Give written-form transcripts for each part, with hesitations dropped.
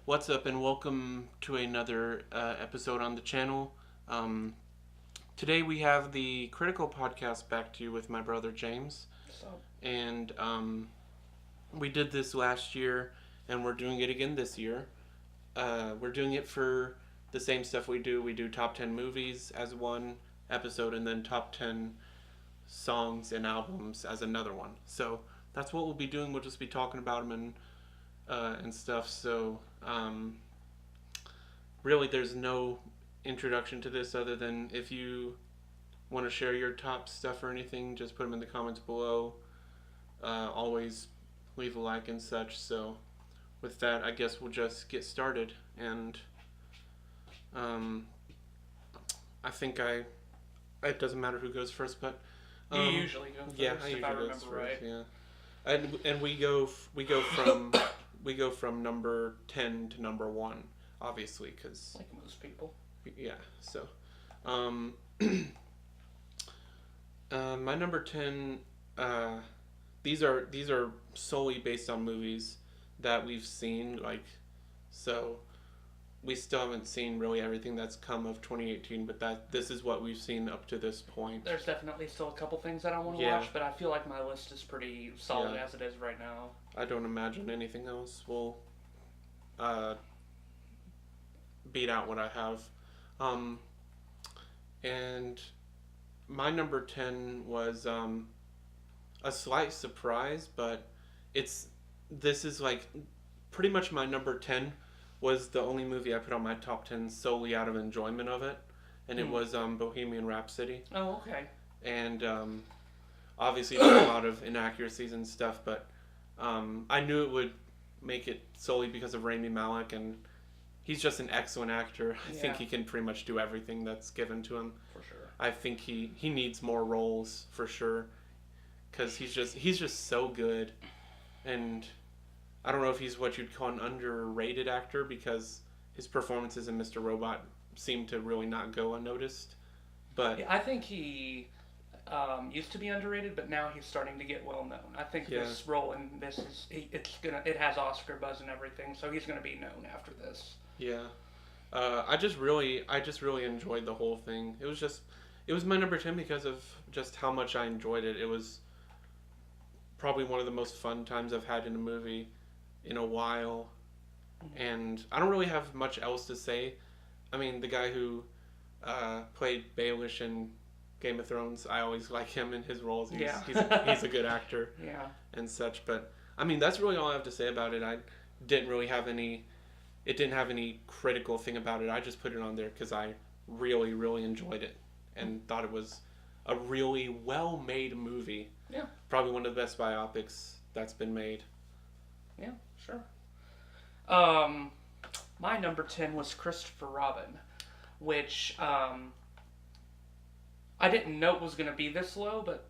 What's up, and welcome to another episode on the channel. Um, Today we have the Critical Podcast back to you with my brother James. So, And we did this last year, and we're doing it again this year. We're doing it for the same stuff we do. We do top 10 movies as one episode, and then top 10 songs and albums as another one. So that's what we'll be doing. We'll just be talking about them and stuff. So really, there's no introduction to this other than if you want to share your top stuff or anything, just put them in the comments below. Always leave a like and such. So with that, I guess we'll just get started. And I think it doesn't matter who goes first, but you usually go first, yeah, if I remember right. Yeah, and we go from number 10 to number 1, obviously, because Like most people. yeah. So, my number 10. These are solely based on movies that we've seen. So we still haven't seen really everything that's come of 2018, but this is what we've seen up to this point. There's definitely still a couple things that I want to Yeah. watch, but I feel like my list is pretty solid Yeah. as it is right now. I don't imagine anything else will beat out what I have. And my number 10 was a slight surprise, but this is like pretty much my number 10 was the only movie I put on my top 10 solely out of enjoyment of it, and it was Bohemian Rhapsody. Oh, okay. And obviously there's a lot of inaccuracies and stuff, but I knew it would make it solely because of Rami Malek, and he's just an excellent actor. I think he can pretty much do everything that's given to him. For sure. I think he needs more roles for sure, because he's just so good, and I don't know if he's what you'd call an underrated actor, because his performances in Mr. Robot seem to really not go unnoticed. But Yeah, I think he used to be underrated, but now he's starting to get well known. I think this role in this it has Oscar buzz and everything, so he's gonna be known after this. yeah, I just really enjoyed the whole thing. It was my number 10 because of just how much I enjoyed it. It was probably one of the most fun times I've had in a movie in a while, and I don't really have much else to say. I mean, the guy who played Baelish in Game of Thrones, I always like him in his roles. He's a good actor. Yeah. And such. But I mean, that's really all I have to say about it. I didn't really have any. It didn't have any critical thing about it. I just put it on there because I really, really enjoyed it and thought it was a really well-made movie. Yeah. Probably one of the best biopics that's been made. Yeah, sure. My number 10 was Christopher Robin, which I didn't know it was going to be this low, but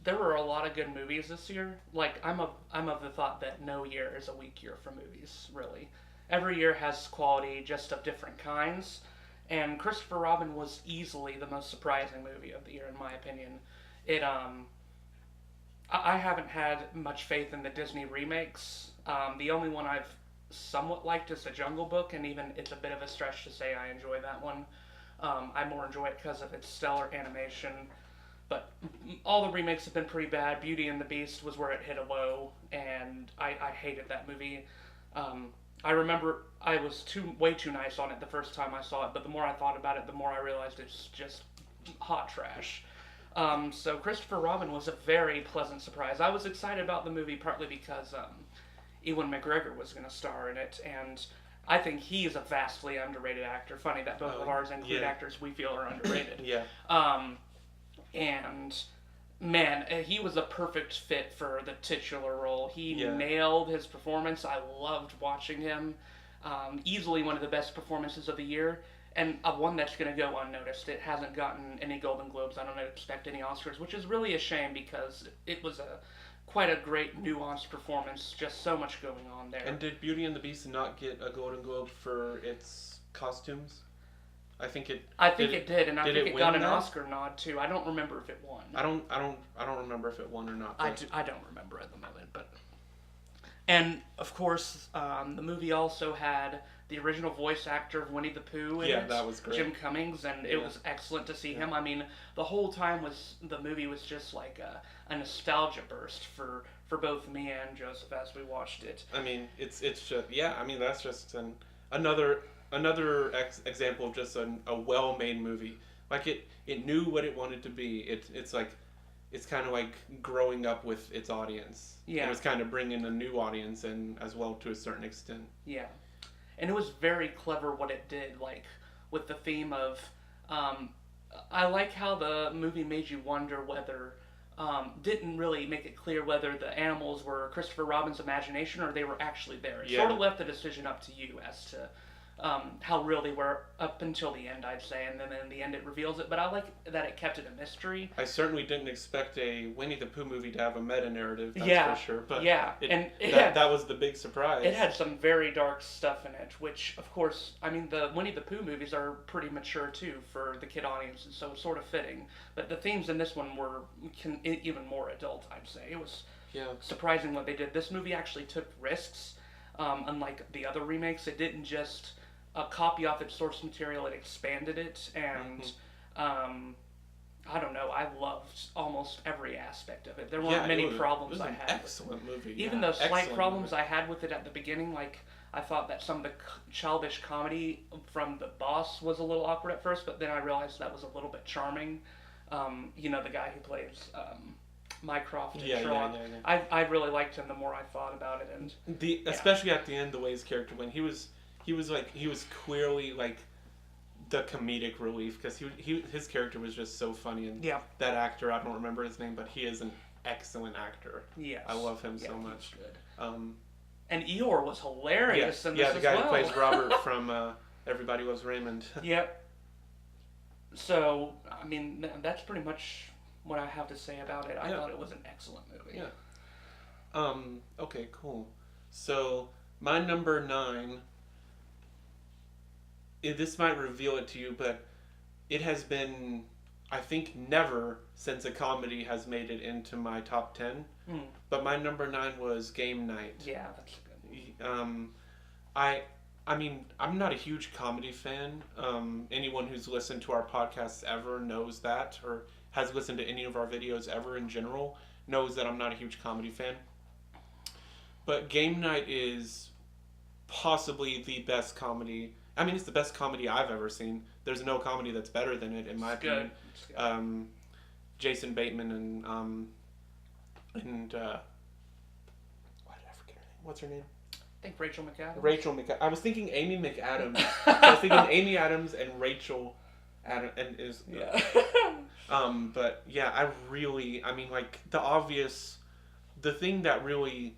there were a lot of good movies this year. Like, I'm of the thought that no year is a weak year for movies, really. Every year has quality, just of different kinds, and Christopher Robin was easily the most surprising movie of the year, in my opinion. I haven't had much faith in the Disney remakes. The only one I've somewhat liked is The Jungle Book, and even it's a bit of a stretch to say I enjoy that one. I more enjoy it because of its stellar animation. But all the remakes have been pretty bad. Beauty and the Beast was where it hit a low, and I hated that movie. I remember I was way too nice on it the first time I saw it, but the more I thought about it, the more I realized it's just hot trash. So Christopher Robin was a very pleasant surprise. I was excited about the movie partly because Ewan McGregor was going to star in it, and I think he is a vastly underrated actor. Funny that both of ours include actors we feel are underrated. Yeah. And man, he was a perfect fit for the titular role. He Yeah. nailed his performance. I loved watching him. Easily one of the best performances of the year, and one that's going to go unnoticed. It hasn't gotten any Golden Globes. I don't expect any Oscars, which is really a shame because it was quite a great nuanced performance. Just so much going on there. And did Beauty and the Beast not get a Golden Globe for its costumes? I think it did, and I think it got an Oscar nod too. I don't remember if it won. I don't remember if it won or not. I don't remember at the moment, but And of course, the movie also had the original voice actor of Winnie the Pooh in Yeah, it, that was great. Jim Cummings, and it Yeah. was excellent to see Yeah. him. I mean, the whole time was the movie was just like a nostalgia burst for both me and Joseph as we watched it. I mean, it's just yeah. I mean, that's just another example of just a well made movie. Like it knew what it wanted to be. It's like it's kind of like growing up with its audience. Yeah. It was kind of bringing a new audience in as well to a certain extent. Yeah, and it was very clever what it did, like with the theme of. Um, I like how the movie made you wonder whether. Didn't really make it clear whether the animals were Christopher Robin's imagination or they were actually there. It Yeah. sort of left the decision up to you as to how real they were up until the end, I'd say, and then in the end it reveals it. But I like that it kept it a mystery. I certainly didn't expect a Winnie the Pooh movie to have a meta narrative. That's Yeah, for sure. But yeah, and that was the big surprise. it had some very dark stuff in it, which, of course, I mean, the Winnie the Pooh movies are pretty mature too for the kid audience, and so it's sort of fitting. But the themes in this one were even more adult, I'd say. It was Yeah. surprising what they did. This movie actually took risks, unlike the other remakes. It didn't just copy off its source material; it expanded it, and I don't know. I loved almost every aspect of it. There weren't many problems it was I an had. excellent movie. Even yeah. those slight Excellent problems movie. I had with it at the beginning, like I thought that some of the childish comedy from the boss was a little awkward at first, but then I realized that was a little bit charming. The guy who plays Mycroft and Sherlock. Yeah. I really liked him the more I thought about it, and Especially at the end, the way his character went, he was clearly like the comedic relief because his character was just so funny, and that actor, I don't remember his name, but he is an excellent actor. Yes. I love him so much. Good. And Eeyore was hilarious in this the guy as well. who plays Robert from Everybody Loves Raymond. Yep. So, I mean, that's pretty much what I have to say about it. I thought it was an excellent movie. Yeah. Okay, cool. So, my number 9, this might reveal it to you, but it has been, I think, never since a comedy has made it into my top 10. But my number 9 was Game Night. Yeah, that's good. I mean, I'm not a huge comedy fan. Anyone who's listened to our podcasts ever knows that, or has listened to any of our videos ever in general, knows that I'm not a huge comedy fan. But Game Night is possibly the best comedy. I mean, it's the best comedy I've ever seen. There's no comedy that's better than it, in my opinion. Good. Jason Bateman and why did I forget her name? What's her name? I think Rachel McAdams. Rachel McAdams. I was thinking Amy McAdams. I was thinking Amy Adams and Rachel Adams but yeah, I mean, like the thing that really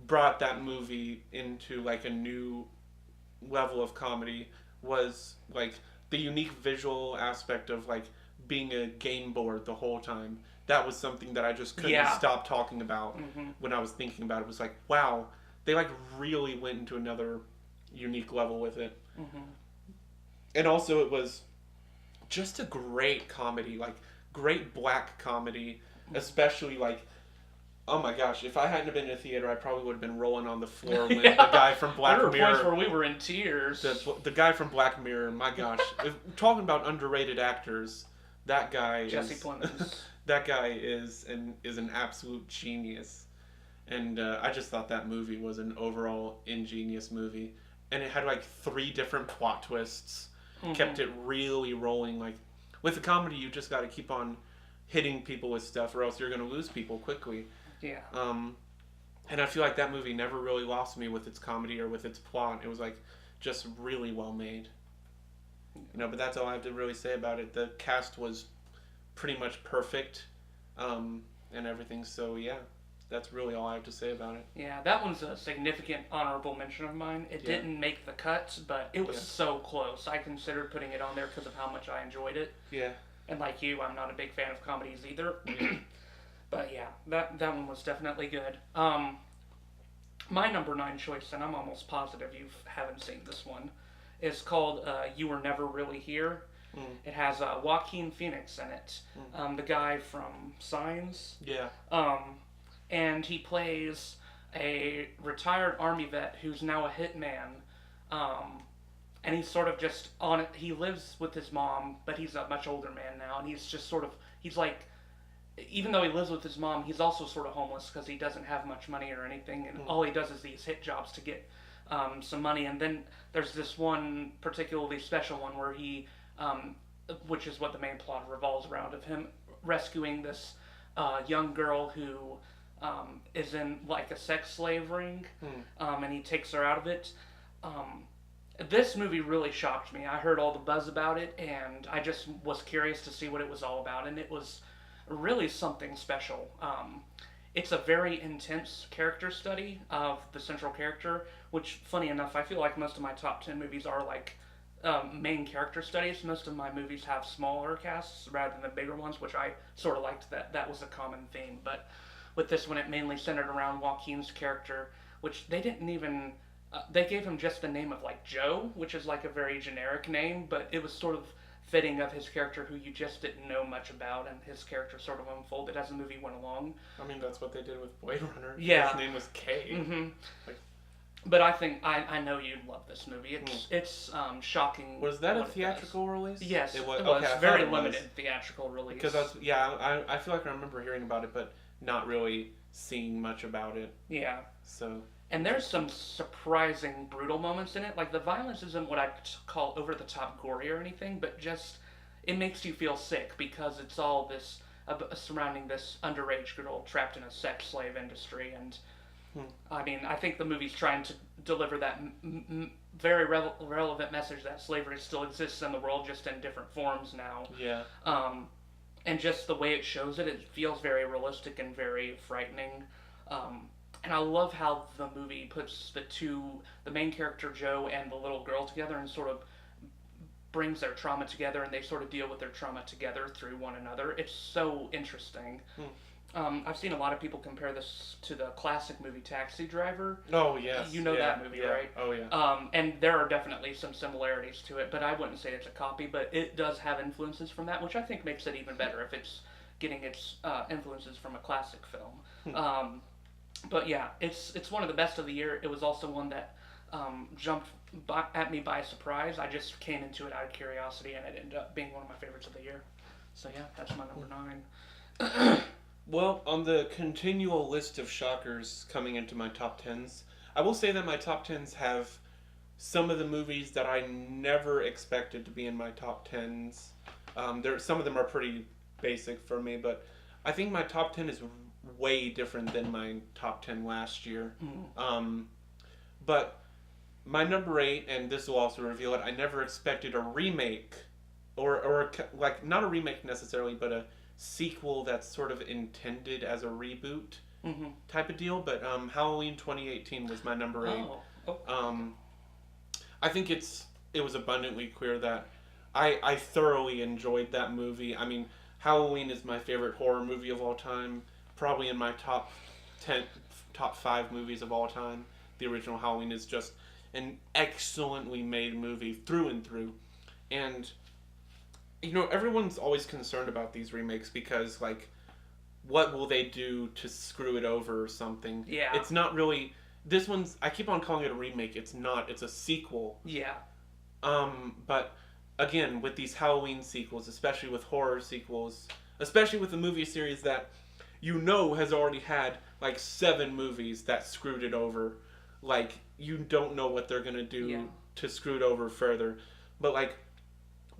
brought that movie into like a new level of comedy was like the unique visual aspect of like being a game board the whole time. That was something that I just couldn't stop talking about when I was thinking about it. It was like, wow, they like really went into another unique level with it. And also it was just a great comedy, like great black comedy, especially like, oh my gosh, if I hadn't been in a theater, I probably would have been rolling on the floor when the guy from Black There were Mirror... points where we were in tears. The guy from Black Mirror, my gosh. Talking about underrated actors, that guy Jesse Plemons. That guy is an absolute genius. And I just thought that movie was an overall ingenious movie. And it had like 3 different plot twists. Kept it really rolling. Like, with a comedy, you just got to keep on hitting people with stuff or else you're going to lose people quickly. Yeah. And I feel like that movie never really lost me with its comedy or with its plot. It was like just really well made. But that's all I have to really say about it. The cast was pretty much perfect, and everything. So yeah, that's really all I have to say about it. Yeah, that one's a significant honorable mention of mine. It didn't make the cuts, but it was so close. I considered putting it on there because of how much I enjoyed it. Yeah. And like you, I'm not a big fan of comedies either. But yeah, that one was definitely good. My number 9 choice, and I'm almost positive you haven't seen this one, is called You Were Never Really Here. It has Joaquin Phoenix in it, the guy from Signs. Yeah. And he plays a retired army vet who's now a hitman. Um, and he's sort of just on it. He lives with his mom, but he's a much older man now, and he's just sort of he's like, even though he lives with his mom, he's also sort of homeless because he doesn't have much money or anything, and all he does is these hit jobs to get some money. And then there's this one particularly special one where he, which is what the main plot revolves around, of him rescuing this young girl who is in like a sex slave ring, and he takes her out of it. Um, this movie really shocked me. I heard all the buzz about it, and I just was curious to see what it was all about, and it was really something special. It's a very intense character study of the central character, which, funny enough, I feel like most of my top 10 movies are like main character studies. Most of my movies have smaller casts rather than bigger ones, which I sort of liked that was a common theme. But with this one, it mainly centered around Joaquin's character, which they didn't even. They gave him just the name of like Joe, which is like a very generic name, but it was sort of fitting of his character who you just didn't know much about, and his character sort of unfolded as the movie went along. I mean, that's what they did with Blade Runner. Yeah. His name was K. Mm-hmm. Like, But I think I know you'd love this movie. It's shocking. was that a theatrical release? Yes, it was. It was Okay, very limited theatrical release. Because I feel like I remember hearing about it, but not really seeing much about it. Yeah. So. And there's some surprising brutal moments in it. Like the violence isn't what I'd call over the top gory or anything, but just it makes you feel sick because it's all this surrounding this underage girl trapped in a sex slave industry. And I mean, I think the movie's trying to deliver that very relevant message that slavery still exists in the world, just in different forms now. Yeah. And just the way it shows it, it feels very realistic and very frightening. And I love how the movie puts the main character Joe and the little girl together, and sort of brings their trauma together, and they sort of deal with their trauma together through one another. It's so interesting. I've seen a lot of people compare this to the classic movie Taxi Driver. Oh, yes. You know that movie, right? Oh, yeah. And there are definitely some similarities to it, but I wouldn't say it's a copy, but it does have influences from that, which I think makes it even better if it's getting its influences from a classic film. But yeah, it's one of the best of the year. It was also one that jumped at me by surprise. I just came into it out of curiosity, and it ended up being one of my favorites of the year. So yeah, that's my number 9. Well, on the continual list of shockers coming into my top 10s, I will say that my top 10s have some of the movies that I never expected to be in my top 10s. Some of them are pretty basic for me, but I think my top 10 is way different than my top 10 last year. But my number 8, and this will also reveal it, I never expected a remake, or like not a remake necessarily, but a sequel that's sort of intended as a reboot type of deal. But Halloween 2018 was my number 8. I think it was abundantly clear that I thoroughly enjoyed that movie. I mean, Halloween is my favorite horror movie of all time. Probably in my top 5 movies of all time. The original Halloween is just an excellently made movie through and through. And, you know, everyone's always concerned about these remakes because, like, what will they do to screw it over or something? Yeah. It's not really... This one's... I keep on calling it a remake. It's not. It's a sequel. Yeah. But, again, with these Halloween sequels, especially with horror sequels, especially with the movie series that... has already had like 7 movies that screwed it over. Like, you don't know what they're gonna do to screw it over further. But like,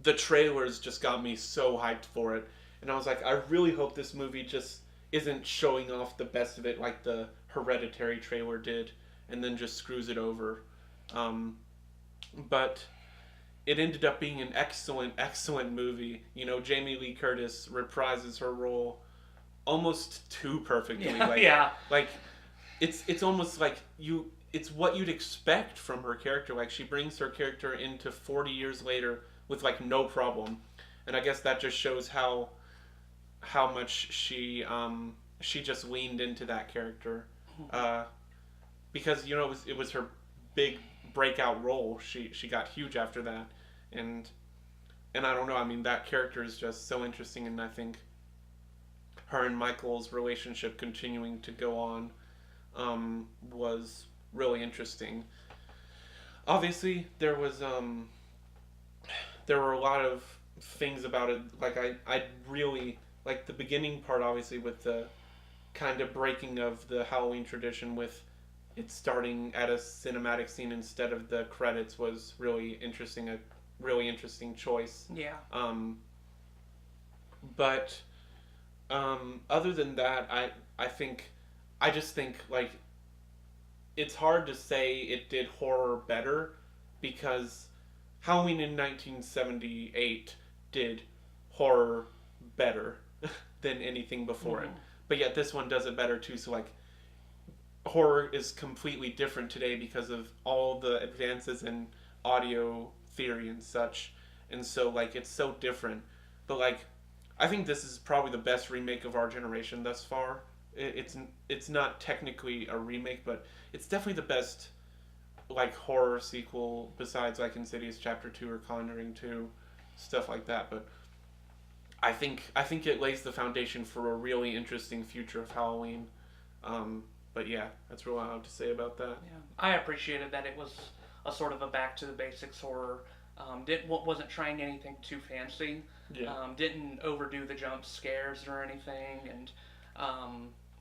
the trailers just got me so hyped for it, and I was like, I really hope this movie just isn't showing off the best of it like the Hereditary trailer did, and then just screws it over. But it ended up being an excellent movie. You know, Jamie Lee Curtis reprises her role almost too perfectly. Like it's almost like it's what you'd expect from her character. Like, she brings her character into 40 years later with like no problem. And I guess that just shows how much she just leaned into that character. Because, you know, it was her big breakout role. She got huge after that. And I don't know, I mean, that character is just so interesting, and I think her and Michael's relationship continuing to go on was really interesting. Obviously, there were a lot of things about it. Like I really like the beginning part. Obviously, with the kind of breaking of the Halloween tradition with it starting at a cinematic scene instead of the credits was really interesting. A really interesting choice. Yeah. But other than that, I think I just think like it's hard to say it did horror better because Halloween in 1978 did horror better than anything before it. Mm-hmm. But yet this one does it better too. So like horror is completely different today because of all the advances in audio theory and such. And so like it's so different. But like I think this is probably the best remake of our generation thus far. It's not technically a remake, but it's definitely the best like horror sequel besides like Insidious Chapter 2 or Conjuring 2, stuff like that. But I think it lays the foundation for a really interesting future of Halloween. But yeah, that's really all I have to say about that. Yeah, I appreciated that it was a sort of a back to the basics horror. Wasn't trying anything too fancy. Yeah. Didn't overdo the jump scares or anything, and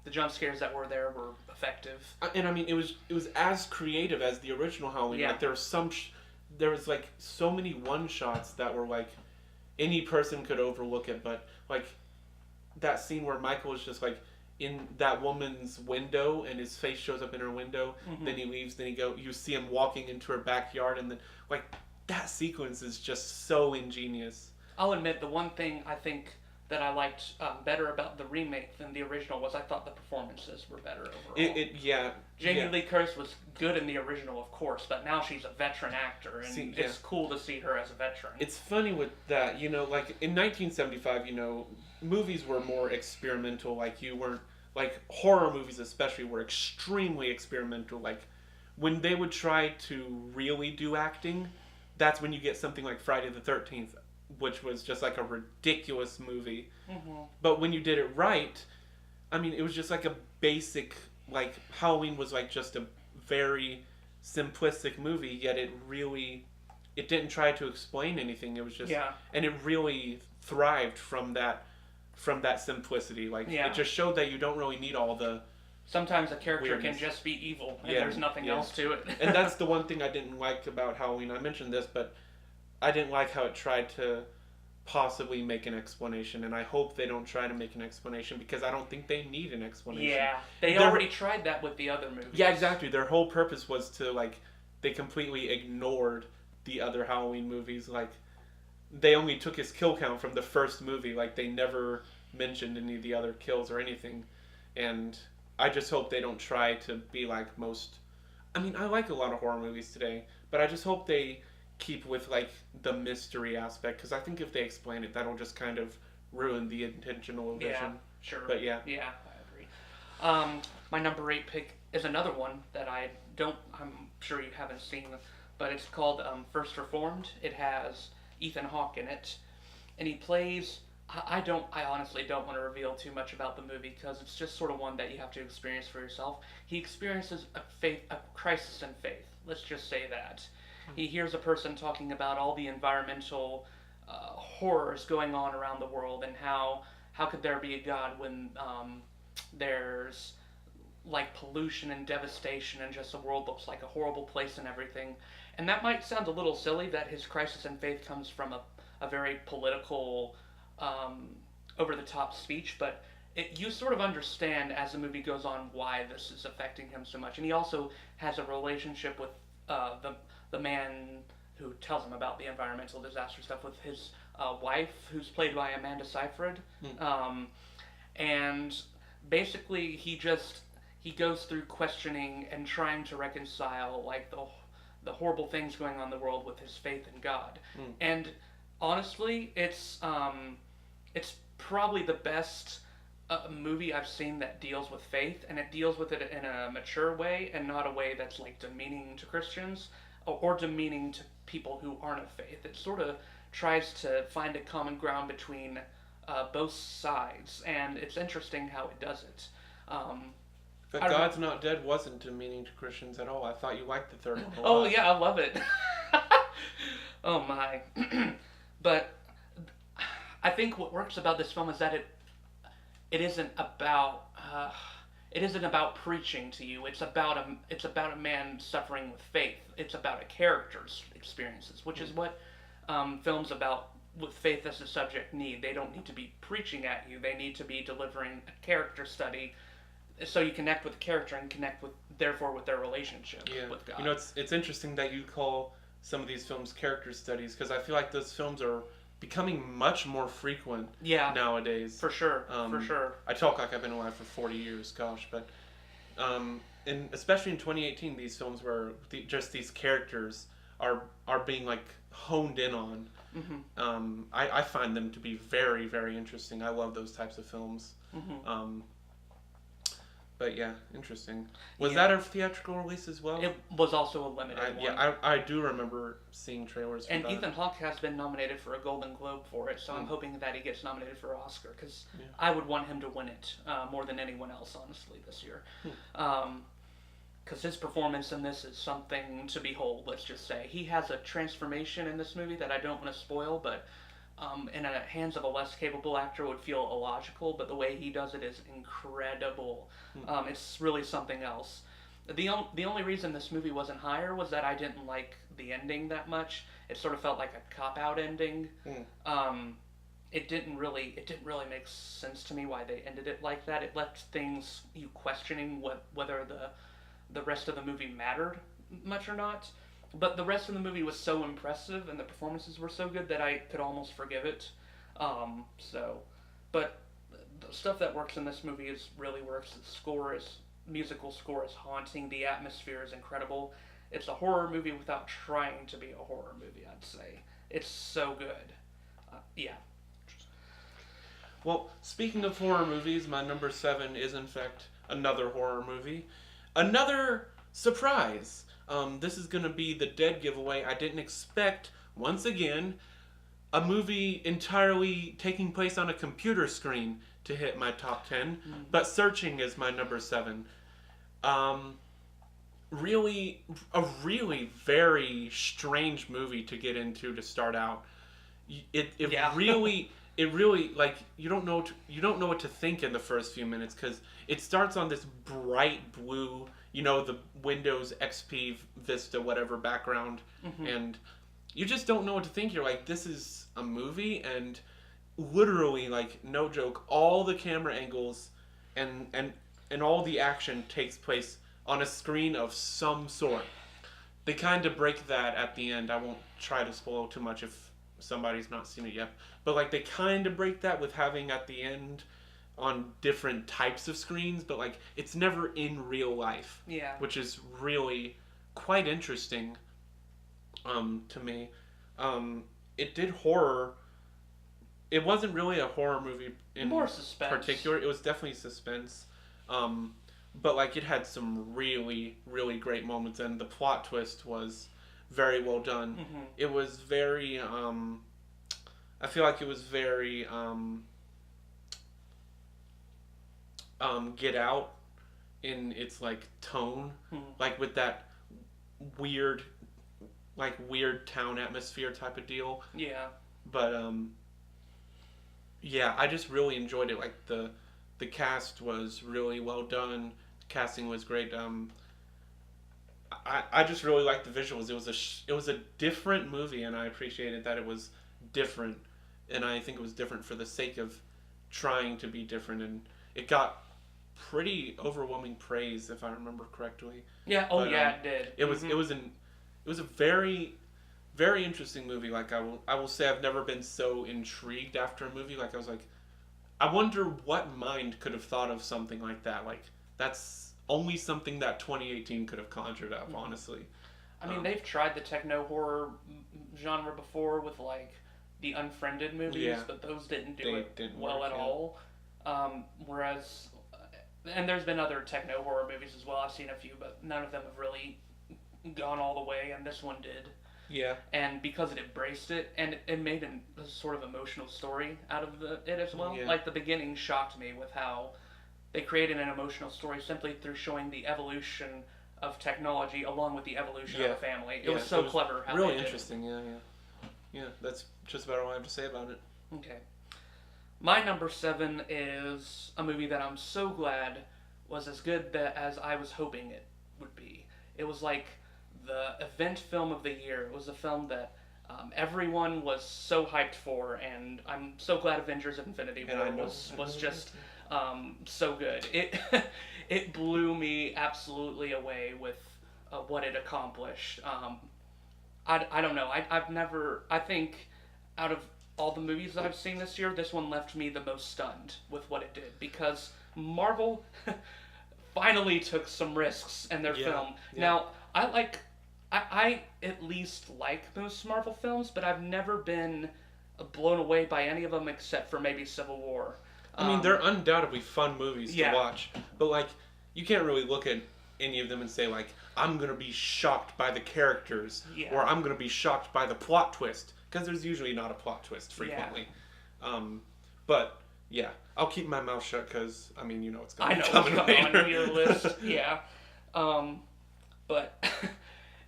the jump scares that were there were effective. And I mean, it was as creative as the original Halloween. Yeah. Like there was like so many one shots that were like any person could overlook it, but like that scene where Michael is just like in that woman's window and his face shows up in her window, Mm-hmm. then he leaves, then you see him walking into her backyard, and then like that sequence is just so ingenious. I'll admit the one thing I think that I liked better about the remake than the original was I thought the performances were better overall. Yeah. Jamie Yeah. Lee Curtis was good in the original, of course, but now she's a veteran actor, and it's cool to see her as a veteran. It's funny with that, like in 1975, movies were more experimental. Like you weren't like horror movies, especially, were extremely experimental. Like when they would try to really do acting, that's when you get something like Friday the 13th, which was just like a ridiculous movie. Mm-hmm. But when you did it right, I mean, it was just like a basic, like Halloween was like just a very simplistic movie, yet it didn't try to explain anything. It was just, Yeah. and it really thrived from that simplicity. Like Yeah. it just showed that you don't really need all the, Sometimes a character weirdness. can just be evil, and Yeah, there's nothing yeah. else to it. and that's the one thing I didn't like about Halloween. I mentioned this, but I didn't like how it tried to possibly make an explanation, and I hope they don't try to make an explanation because I don't think they need an explanation. Yeah, they They're- already tried that with the other movies. Yeah, exactly. Their whole purpose was to like they completely ignored the other Halloween movies. Like they only took his kill count from the first movie. Like they never mentioned any of the other kills or anything. And I just hope they don't try to be like most. I mean, I like a lot of horror movies today, but I just hope they keep with like the mystery aspect because I think if they explain it, that'll just kind of ruin the intentional illusion. Yeah, sure. But yeah. Yeah, I agree. My number 8 pick is another one that I'm sure you haven't seen, but it's called First Reformed. It has Ethan Hawke in it, and he plays. I honestly don't want to reveal too much about the movie because it's just sort of one that you have to experience for yourself. He experiences a crisis in faith. Let's just say that. He hears a person talking about all the environmental horrors going on around the world and how could there be a God when there's like pollution and devastation and just the world looks like a horrible place and everything. And that might sound a little silly that his crisis in faith comes from a very political, over-the-top speech, but you sort of understand as the movie goes on why this is affecting him so much. And he also has a relationship with the man who tells him about the environmental disaster stuff with his wife, who's played by Amanda Seyfried. And basically he goes through questioning and trying to reconcile like the horrible things going on in the world with his faith in God. And honestly, it's probably the best movie I've seen that deals with faith, and it deals with it in a mature way and not a way that's like demeaning to Christians or demeaning to people who aren't of faith. It sort of tries to find a common ground between both sides, and it's interesting how it does it. But God's Not Dead wasn't demeaning to Christians at all. I thought you liked the third one a lot. Oh yeah, I love it. Oh my. But I think what works about this film is that it isn't about preaching to you. It's about a man suffering with faith. It's about a character's experiences, which is what films about with faith as a subject need. They don't need to be preaching at you. They need to be delivering a character study, so you connect with the character and connect with therefore with their relationship with God. You know, it's interesting that you call some of these films character studies, because I feel like those films are becoming much more frequent nowadays. For sure. I talk like I've been alive for 40 years, gosh, but and especially in 2018, these films where just these characters are being like honed in on. Mm-hmm. I find them to be very, very interesting. I love those types of films. Mm-hmm. But yeah, interesting. Was that a theatrical release as well? It was also a limited one. Yeah, I do remember seeing trailers for and that. Ethan Hawke has been nominated for a Golden Globe for it, so I'm hoping that he gets nominated for an Oscar, because I would want him to win it more than anyone else, honestly, this year. Because his performance in this is something to behold, let's just say. He has a transformation in this movie that I don't want to spoil, but in the hands of a less capable actor would feel illogical, but the way he does it is incredible. It's really something else. The only reason this movie wasn't higher was that I didn't like the ending that much. It sort of felt like a cop-out ending. It didn't really make sense to me why they ended it like that. It left you questioning whether the rest of the movie mattered much or not. But the rest of the movie was so impressive and the performances were so good that I could almost forgive it. But the stuff that works in this movie really works. The musical score is haunting. The atmosphere is incredible. It's a horror movie without trying to be a horror movie, I'd say. It's so good. Yeah. Well, speaking of horror movies, my number 7 is in fact another horror movie. Another surprise. This is going to be the dead giveaway. I didn't expect, once again, a movie entirely taking place on a computer screen to hit my top 10, but Searching is my number 7. Really, a really very strange movie to get into to start out. It really like you don't know what to think in the first few minutes, because it starts on this bright blue, the Windows XP Vista whatever background, and you just don't know what to think. You're like, this is a movie, and literally, like, no joke, all the camera angles and all the action takes place on a screen of some sort. They kind of break that at the end. I won't try to spoil too much if somebody's not seen it yet, but like they kind of break that with having at the end on different types of screens, but like it's never in real life. Yeah. Which is really quite interesting to me. It did horror. It wasn't really a horror movie in more suspense. Particular. It was definitely suspense. But like it had some really, really great moments, and the plot twist was very well done. It was very I feel like it was very Get Out in its like tone, like with that weird town atmosphere type of deal. Yeah. But yeah, I just really enjoyed it. Like the cast was really well done. The casting was great. I just really liked the visuals. It was a different movie, and I appreciated that it was different. And I think it was different for the sake of trying to be different, and it got pretty overwhelming praise, if I remember correctly. Yeah. Oh, but, yeah, it did. It was a very, very interesting movie. Like I will say, I've never been so intrigued after a movie. Like I was like, I wonder what mind could have thought of something like that. Like that's only something that 2018 could have conjured up. Honestly. I mean, they've tried the techno horror genre before with like the Unfriended movies, but those didn't didn't well work, at all. Whereas, and there's been other techno horror movies as well. I've seen a few, but none of them have really gone all the way, and this one did. Yeah. And because it embraced it, and it made a sort of emotional story out of it as well. Yeah. Like the beginning shocked me with how they created an emotional story simply through showing the evolution of technology along with the evolution of Yeah, a family. It yeah, was so clever how really they did it. interesting. Yeah, yeah, yeah. That's just about all I have to say about it. Okay. My number seven is a movie that I'm so glad was as good as I was hoping it would be. It was like the event film of the year. It was a film that everyone was so hyped for, and I'm so glad Avengers: Infinity And War I know, was just so good. It it blew me absolutely away with what it accomplished. I don't know. I've never. I think out of all the movies that I've seen this year, this one left me the most stunned with what it did because Marvel finally took some risks in their Yeah, film. yeah. Now, I at least like most Marvel films, but I've never been blown away by any of them except for maybe Civil War. I mean, they're undoubtedly fun movies to Yeah. watch, but like, you can't really look at any of them and say like, I'm gonna be shocked by the characters, Yeah. or I'm gonna be shocked by the plot twist, because there's usually not a plot twist frequently. But yeah, I'll keep my mouth shut because I mean, you know it's I gonna know be what's coming coming later. on your list. Yeah. But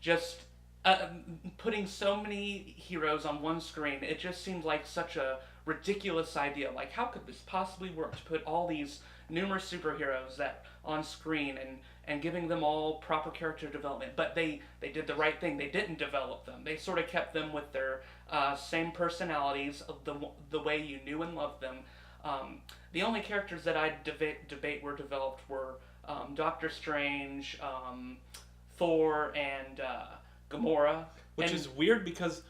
just putting so many heroes on one screen, it just seemed like such a ridiculous idea. Like, how could this possibly work to put all these numerous superheroes that on screen and giving them all proper character development? But they did the right thing. They didn't develop them. They sort of kept them with their same personalities, the way you knew and loved them. The only characters that I debate were developed were Doctor Strange, Thor, and Gamora. Which And is weird because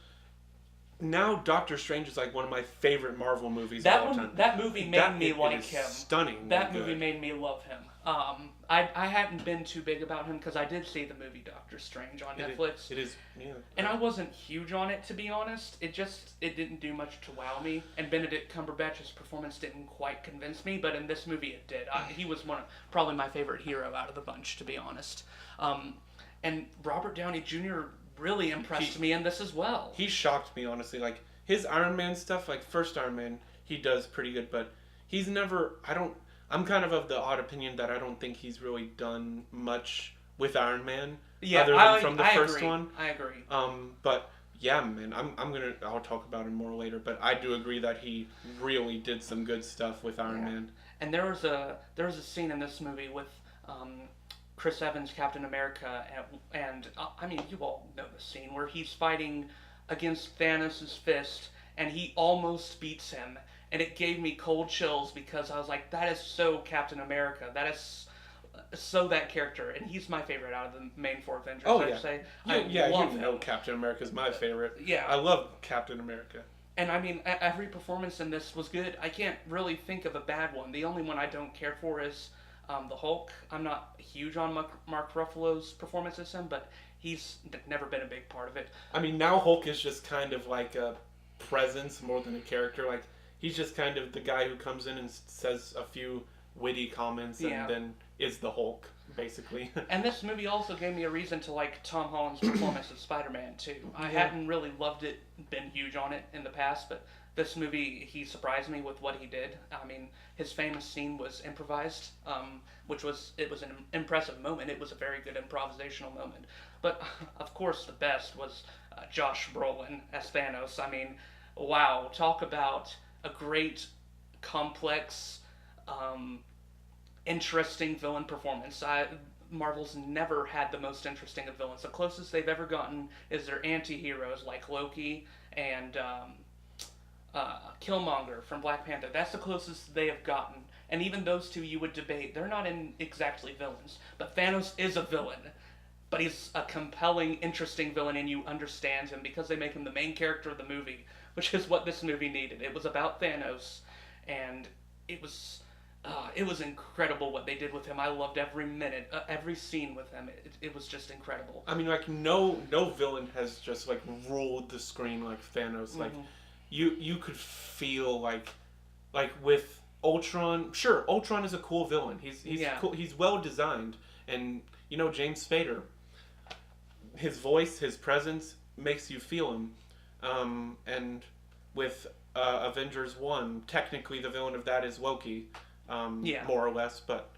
now Doctor Strange is like one of my favorite Marvel movies of that all one, time. that movie made me like is him. Stunning. That movie made me love him. I hadn't been too big about him because I did see the movie Doctor Strange on Netflix. It is, yeah. And I wasn't huge on it, to be honest. It didn't do much to wow me. And Benedict Cumberbatch's performance didn't quite convince me, but in this movie it did. He was probably my favorite hero out of the bunch, to be honest. And Robert Downey Jr. really impressed me in this as well. He shocked me, honestly. Like, his Iron Man stuff, like, first Iron Man, he does pretty good, but he's never, I'm kind of the odd opinion that I don't think he's really done much with Iron Man. Yeah, other than from the first agree. one. I agree. But yeah, man, I'll talk about him more later, but I do agree that he really did some good stuff with Iron Man. And there was a scene in this movie with Chris Evans, Captain America, and I mean, you all know the scene where he's fighting against Thanos' fist, and he almost beats him, and it gave me cold chills because I was like, that is so Captain America. That is so that character, and he's my favorite out of the main four Avengers. Oh, I'd yeah. say. You love know him. Captain America's my favorite. Yeah. I love Captain America. And I mean, every performance in this was good. I can't really think of a bad one. The only one I don't care for is the Hulk. I'm not huge on Mark Ruffalo's performance as him, but he's never been a big part of it. I mean, now Hulk is just kind of like a presence more than a character. Like, he's just kind of the guy who comes in and says a few witty comments and then is the Hulk, basically. And this movie also gave me a reason to like Tom Holland's performance as Spider-Man too. I hadn't really loved it, been huge on it in the past, but this movie, he surprised me with what he did. I mean, his famous scene was improvised, which was an impressive moment. It was a very good improvisational moment. But of course, the best was Josh Brolin as Thanos. I mean, wow, talk about a great, complex, interesting villain performance. Marvel's never had the most interesting of villains. The closest they've ever gotten is their anti-heroes like Loki and Killmonger from Black Panther. That's the closest they have gotten. And even those two you would debate, they're not exactly villains. But Thanos is a villain. But he's a compelling, interesting villain, and you understand him because they make him the main character of the movie, which is what this movie needed. It was about Thanos, and it was incredible what they did with him. I loved every minute, every scene with him. It was just incredible. I mean, like, no villain has just, like, ruled the screen like Thanos. Like, you could feel, like with Ultron. Sure, Ultron is a cool villain. He's cool. He's well designed. And, you know, James Spader, his voice, his presence makes you feel him. And with Avengers 1, technically the villain of that is Loki. Yeah. more or less. But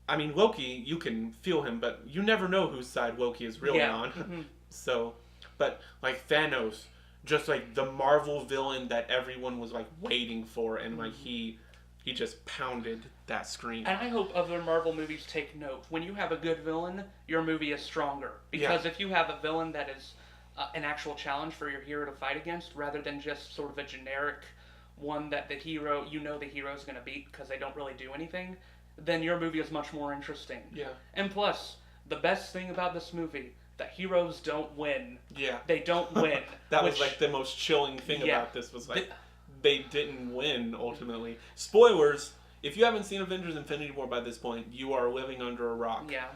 I mean, Loki, you can feel him, but you never know whose side Loki is really Yeah. on. Hmm. So, but like Thanos, just like the Marvel villain that everyone was like waiting for, and like he just pounded that screen. And I hope other Marvel movies take note. When you have a good villain, your movie is stronger. Yeah, Because if you have a villain that is an actual challenge for your hero to fight against, rather than just sort of a generic one that the hero, you know the hero is going to beat because they don't really do anything, then your movie is much more interesting. yeah, And plus, the best thing about this movie, the heroes don't win. yeah. They don't win. That which, was like the most chilling thing yeah. about this was The, like they didn't win ultimately. Spoilers: if you haven't seen Avengers: Infinity War by this point, you are living under a rock. yeah.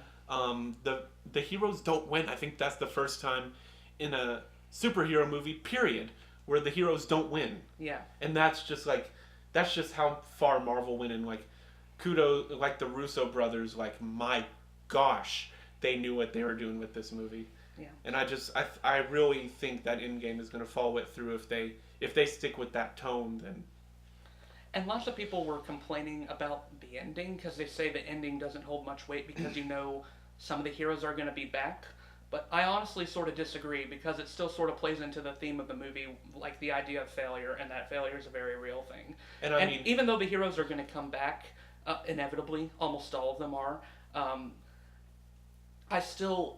The heroes don't win. I think that's the first time in a superhero movie, period, where the heroes don't win. Yeah. And that's just how far Marvel went in. Like, kudos, like the Russo brothers. Like, my gosh, they knew what they were doing with this movie. Yeah. And I really think that Endgame is going to follow it through if they stick with that tone. Then And lots of people were complaining about the ending because they say the ending doesn't hold much weight because you know some of the heroes are going to be back. But I honestly sort of disagree because it still sort of plays into the theme of the movie, like the idea of failure, and that failure is a very real thing. and I mean, Even though the heroes are going to come back, inevitably, almost all of them are. Um, I still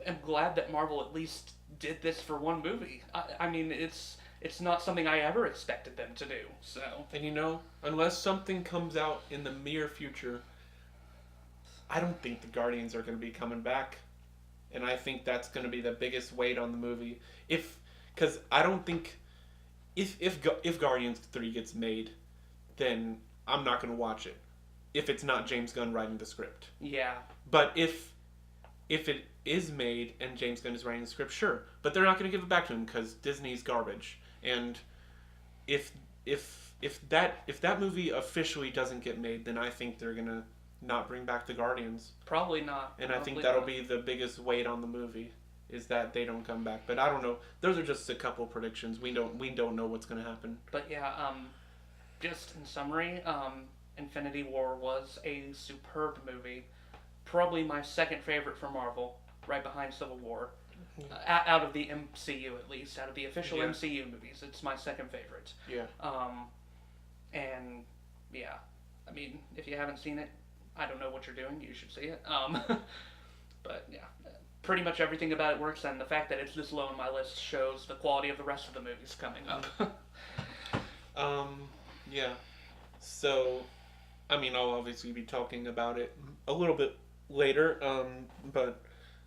am glad that Marvel at least did this for one movie. I mean, it's not something I ever expected them to do. So and you know, unless something comes out in the near future, I don't think the Guardians are going to be coming back. And I think that's going to be the biggest weight on the movie. Because I don't think if Guardians 3 gets made, then I'm not going to watch it. If it's not James Gunn writing the script. yeah, But if it is made and James Gunn is writing the script, sure. But they're not going to give it back to him because Disney's garbage. And if that movie officially doesn't get made, then I think they're going to not bring back the Guardians. probably not. And probably I think that'll not. be the biggest weight on the movie is that they don't come back. But I don't know. Those are just a couple predictions. We don't know what's going to happen. But yeah, just in summary, Infinity War was a superb movie. Probably my second favorite for Marvel, right behind Civil War. Out of the MCU, at least, out of the official Yeah. MCU movies, it's my second favorite. Yeah. And yeah, I mean, if you haven't seen it, I don't know what you're doing. You should see it. But yeah, pretty much everything about it works, and the fact that it's this low on my list shows the quality of the rest of the movies coming up. Yeah. So, I mean, I'll obviously be talking about it a little bit later. But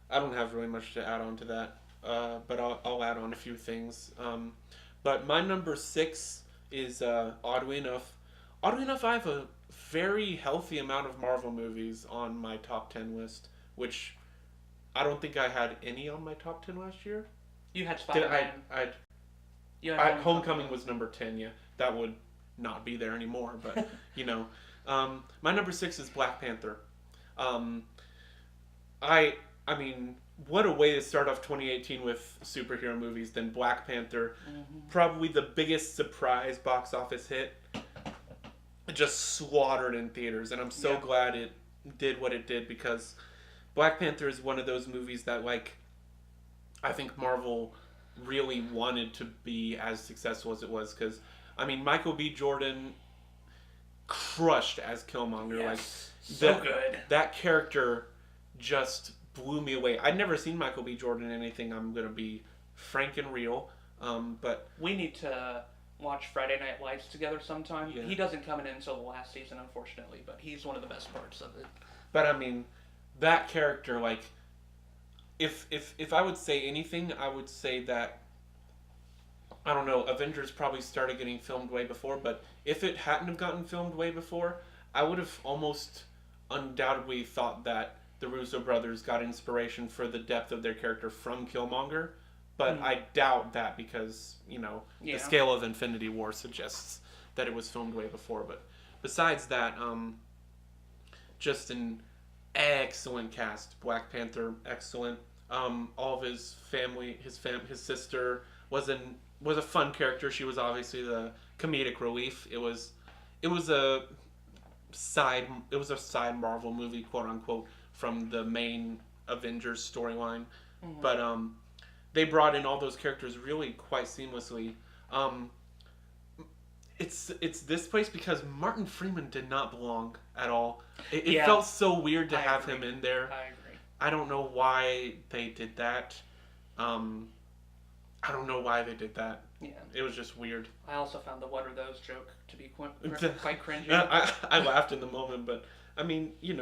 I don't have really much to add on to that. But I'll add on a few things. But my number 6 is oddly enough. Oddly enough, I have a very healthy amount of Marvel movies on my top 10 list, which I don't think I had any on my top 10 last year. You had Did Spider-Man. You had Homecoming was number 10, yeah. That would not be there anymore, but, you know. My number 6 is Black Panther. I mean, what a way to start off 2018 with superhero movies than Black Panther. Mm-hmm. Probably the biggest surprise box office hit. Just slaughtered in theaters, and I'm so glad it did what it did because Black Panther is one of those movies that, like, I think Marvel really wanted to be as successful as it was because, I mean, Michael B. Jordan crushed as Killmonger. Yes. Like, So good. That character just blew me away. I'd never seen Michael B. Jordan in anything. I'm going to be frank and real. But We need to watch Friday Night Lights together sometime. Yeah. He doesn't come in until the last season, unfortunately, but he's one of the best parts of it. But I mean, that character, like, if I would say anything, I would say that, I don't know, Avengers probably started getting filmed way before, but if it hadn't have gotten filmed way before, I would have almost undoubtedly thought that the Russo brothers got inspiration for the depth of their character from Killmonger. But I doubt that because, you know, the scale of Infinity War suggests that it was filmed way before. But besides that, just an excellent cast. Black Panther, excellent. All of his family, his sister was a fun character. She was obviously the comedic relief. it was a side Marvel movie, quote unquote, from the main Avengers storyline. Mm-hmm. But they brought in all those characters really quite seamlessly. Um, it's this place because Martin Freeman did not belong at all. It Yeah, felt so weird to I have agree. him in there. I agree. I don't know why they did that. Um, I don't know why they did that. Yeah. It was just weird. I also found the "What are those" joke to be quite cringy. I laughed in the moment, but I mean, it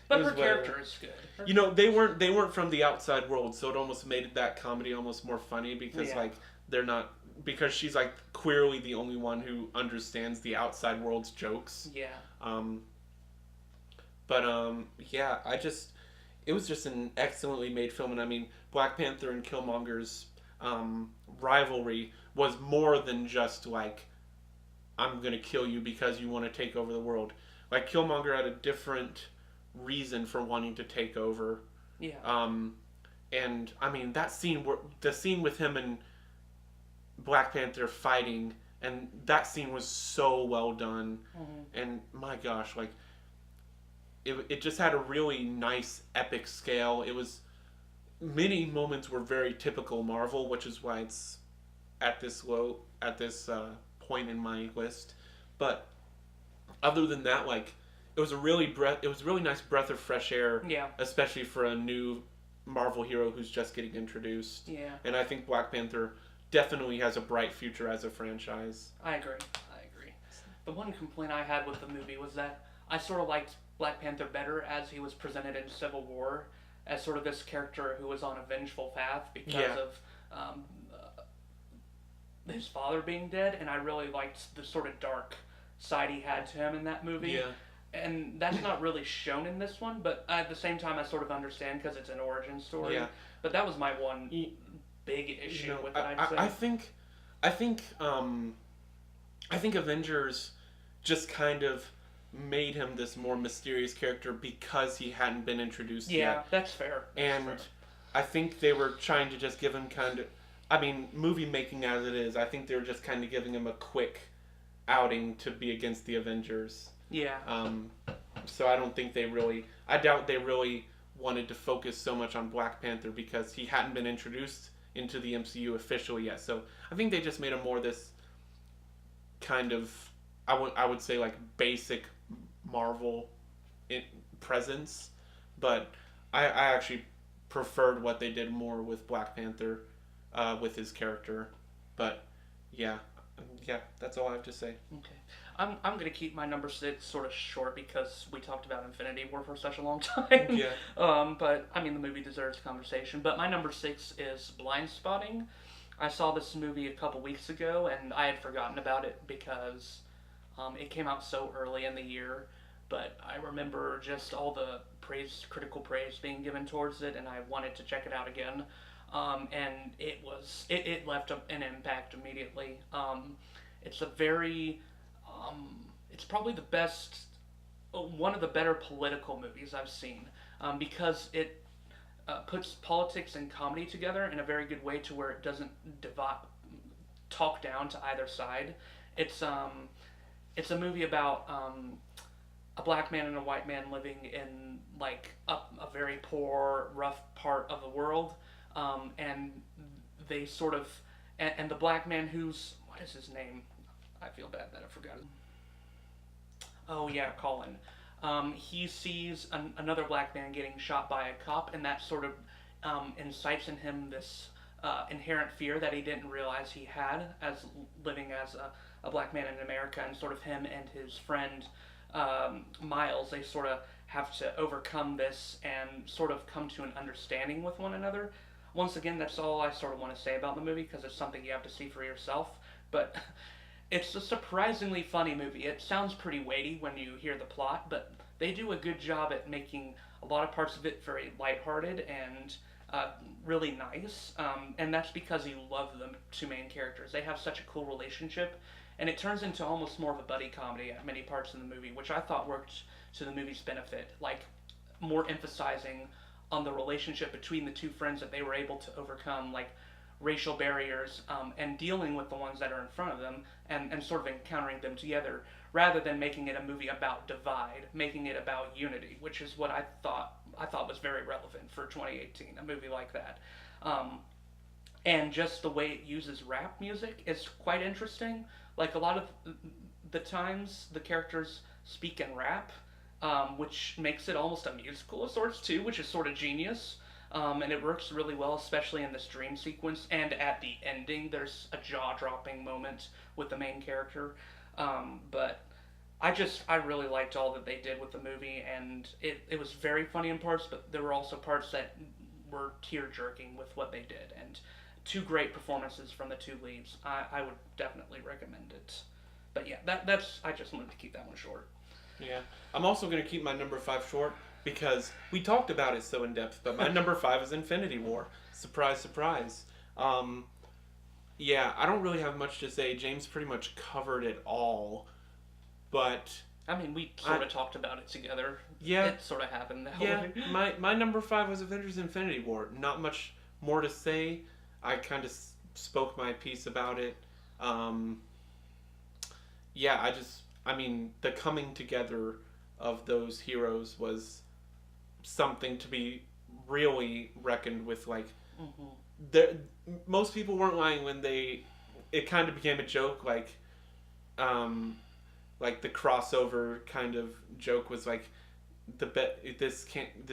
But was her whatever. character is good. They weren't from the outside world, so it almost made that comedy almost more funny because Yeah. like they're not because she's like queerly the only one who understands the outside world's jokes. Yeah. Um, but yeah, it was just an excellently made film, and I mean, Black Panther and Killmonger's rivalry was more than just like I'm gonna kill you because you want to take over the world. Like Killmonger had a different reason for wanting to take over. Yeah. And I mean the scene with him and Black Panther fighting, and that scene was so well done. Mm-hmm. And my gosh, like it just had a really nice epic scale. It was many moments were very typical Marvel, which is why it's at this point in my list. But other than that, like it was a really nice breath of fresh air, Yeah. especially for a new Marvel hero who's just getting introduced. Yeah. And I think Black Panther definitely has a bright future as a franchise. I agree. I agree. The one complaint I had with the movie was that I sort of liked Black Panther better as he was presented in Civil War as sort of this character who was on a vengeful path because Yeah. of his father being dead, and I really liked the sort of dark side he had to him in that movie. Yeah. And that's not really shown in this one, but at the same time, I sort of understand because it's an origin story. Yeah. But that was my one You, big you issue know, with it, I'd say. I think I think Avengers just kind of made him this more mysterious character because he hadn't been introduced Yeah, yet. that's fair. And I think they were trying to just give him kind of I mean, movie making as it is, I think they were just kind of giving him a quick outing to be against the Avengers. Yeah. So I doubt they really wanted to focus so much on Black Panther because he hadn't been introduced into the MCU officially yet. So I think they just made him more this kind of, I would say like basic Marvel presence. But I actually preferred what they did more with Black Panther, with his character. But yeah, that's all I have to say. Okay. I'm going to keep my number 6 sort of short because we talked about Infinity War for such a long time. Yeah. But, I mean, the movie deserves conversation. But my number 6 is Blind Spotting. I saw this movie a couple weeks ago, and I had forgotten about it because it came out so early in the year. But I remember just all the critical praise being given towards it, and I wanted to check it out again. And it left an impact immediately. It's a very it's probably the best, one of the better political movies I've seen, because it puts politics and comedy together in a very good way to where it doesn't talk down to either side. It's it's a movie about a black man and a white man living in like a very poor, rough part of the world, and they sort of and the black man who's what is his name? I feel bad that I forgot. Oh yeah, Colin. He sees another black man getting shot by a cop, and that sort of incites in him this inherent fear that he didn't realize he had as living as a black man in America, and sort of him and his friend Miles, they sort of have to overcome this and sort of come to an understanding with one another. Once again, that's all I sort of want to say about the movie because it's something you have to see for yourself. But it's a surprisingly funny movie. It sounds pretty weighty when you hear the plot, but they do a good job at making a lot of parts of it very lighthearted and really nice. And that's because you love the two main characters. They have such a cool relationship, and it turns into almost more of a buddy comedy at many parts in the movie, which I thought worked to the movie's benefit. Like, more emphasizing on the relationship between the two friends that they were able to overcome, like racial barriers and dealing with the ones that are in front of them and sort of encountering them together rather than making it a movie about divide, making it about unity, which is what I thought was very relevant for 2018, a movie like that. Um, and just the way it uses rap music is quite interesting. Like a lot of the times, the characters speak in rap, which makes it almost a musical of sorts too, which is sort of genius. And it works really well, especially in this dream sequence. And at the ending, there's a jaw-dropping moment with the main character. But I really liked all that they did with the movie, and it was very funny in parts, but there were also parts that were tear jerking with what they did, and two great performances from the two leads. I would definitely recommend it. But yeah, that's I just wanted to keep that one short. Yeah. I'm also going to keep my number 5 short because we talked about it so in depth, but my number 5 is Infinity War. Surprise, surprise. Um, yeah, I don't really have much to say. James pretty much covered it all, but I mean, we sort of talked about it together. yeah, It sort of happened that yeah. way. My number 5 was Avengers: Infinity War. Not much more to say. I kind of spoke my piece about it. Um, yeah, I mean, the coming together of those heroes was something to be really reckoned with. Like, Hmm. there, most people weren't lying when it kind of became a joke. Um, like the crossover kind of joke was like this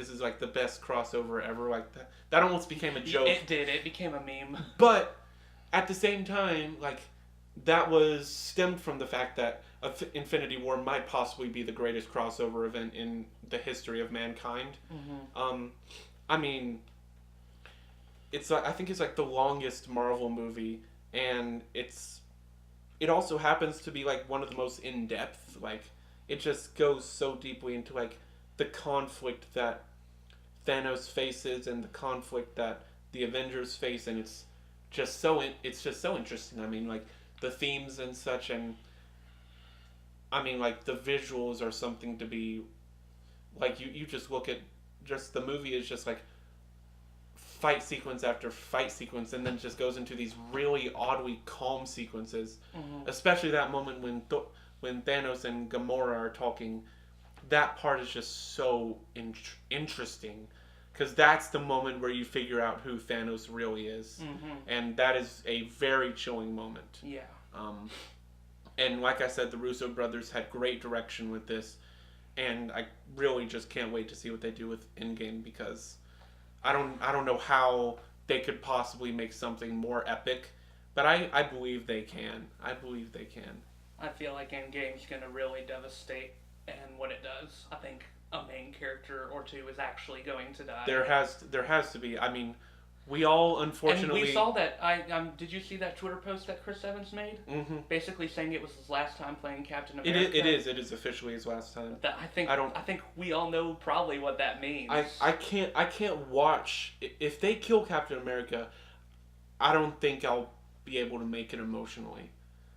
is like the best crossover ever. Like that almost became a joke. It did. It became a meme. But at the same time, like that was stemmed from the fact that Infinity War might possibly be the greatest crossover event in the history of mankind. Hmm. I mean, it's like I think it's like the longest Marvel movie, and it also happens to be like one of the most in depth. Like it just goes so deeply into like the conflict that Thanos faces and the conflict that the Avengers face, and it's just so interesting. I mean, like the themes and such, and I mean, like the visuals are something to be like you just look at just the movie is just like fight sequence after fight sequence, and then just goes into these really oddly calm sequences. Hmm. Especially that moment when Thanos and Gamora are talking. That part is just so interesting because that's the moment where you figure out who Thanos really is, Hmm. and that is a very chilling moment. Yeah. Um, and like I said, the Russo brothers had great direction with this, and I really just can't wait to see what they do with Endgame because I don't know how they could possibly make something more epic, but I believe they can. I believe they can. I feel like Endgame's gonna really devastate, and when it does, I think a main character or two is actually going to die. There has to be. I mean, we all And we unfortunately. saw that. Did you see that Twitter post that Chris Evans made? Hmm. Basically saying it was his last time playing Captain America. It is officially his last time. That I don't. I think we all know probably what that means. I can't watch if they kill Captain America. I don't think I'll be able to make it emotionally.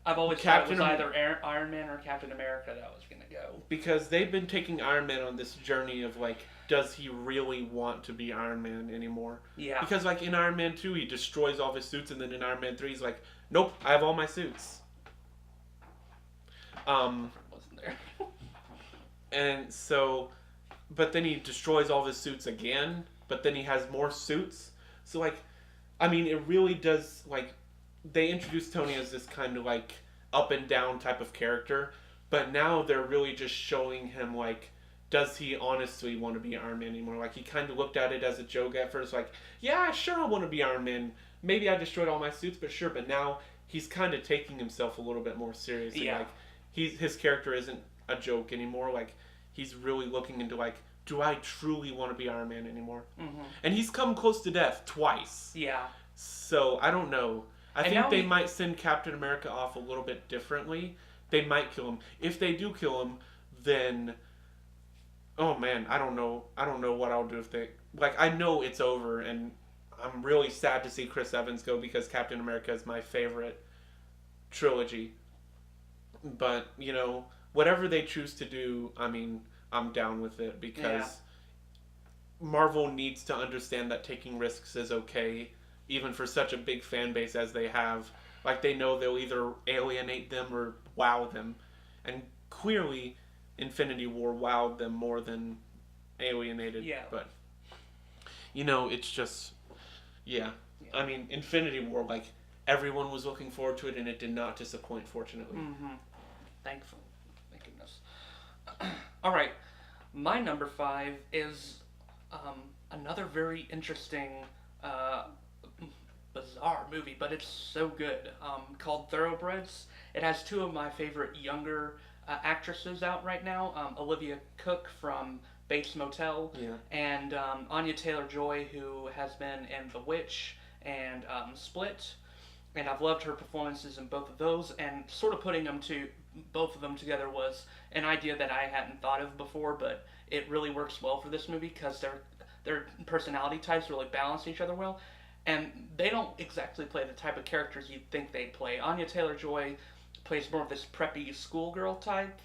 I've always thought it was either Iron Man or Captain America that was gonna go. Because they've been taking Iron Man on this journey of like, does he really want to be Iron Man anymore? Yeah. Because like in Iron Man 2 he destroys all of his suits, and then in Iron Man 3 he's like, nope, I have all my suits. Wasn't there? And so, but then he destroys all of his suits again, but then he has more suits. So like, I mean, it really does like, they introduced Tony as this kind of like up and down type of character, but now they're really just showing him like, does he honestly want to be Iron Man anymore? Like he kind of looked at it as a joke at first, like, yeah, sure, I want to be Iron Man. Maybe I destroyed all my suits, but sure. But now he's kind of taking himself a little bit more seriously. Yeah. Like his character isn't a joke anymore. Like he's really looking into like, do I truly want to be Iron Man anymore? Hmm. And he's come close to death twice. Yeah. So I don't know. I And think now they might send Captain America off a little bit differently. They might kill him. If they do kill him, then oh man, I don't know. I don't know what I'll do if they like. I know it's over, and I'm really sad to see Chris Evans go because Captain America is my favorite trilogy. But you know, whatever they choose to do, I mean, I'm down with it because Marvel needs to understand that taking risks is okay, even for such a big fan base as they have. Like they know they'll either alienate them or wow them, and clearly, Infinity War wowed them more than alienated. Yeah. But it's just yeah. Yeah. I mean, Infinity War, like everyone was looking forward to it, and it did not disappoint. Fortunately. Mm-hmm. Thankful. Thank goodness. All right. My number 5 is another very interesting, bizarre movie, but it's so good. Called Thoroughbreds. It has two of my favorite younger actresses out right now. Olivia Cook from Bates Motel, Yeah. and Anya Taylor-Joy, who has been in The Witch and Split. And I've loved her performances in both of those. And sort of putting both of them together was an idea that I hadn't thought of before, but it really works well for this movie because their personality types really balance each other well, and they don't exactly play the type of characters you'd think they'd play. Anya Taylor-Joy plays more of this preppy schoolgirl type,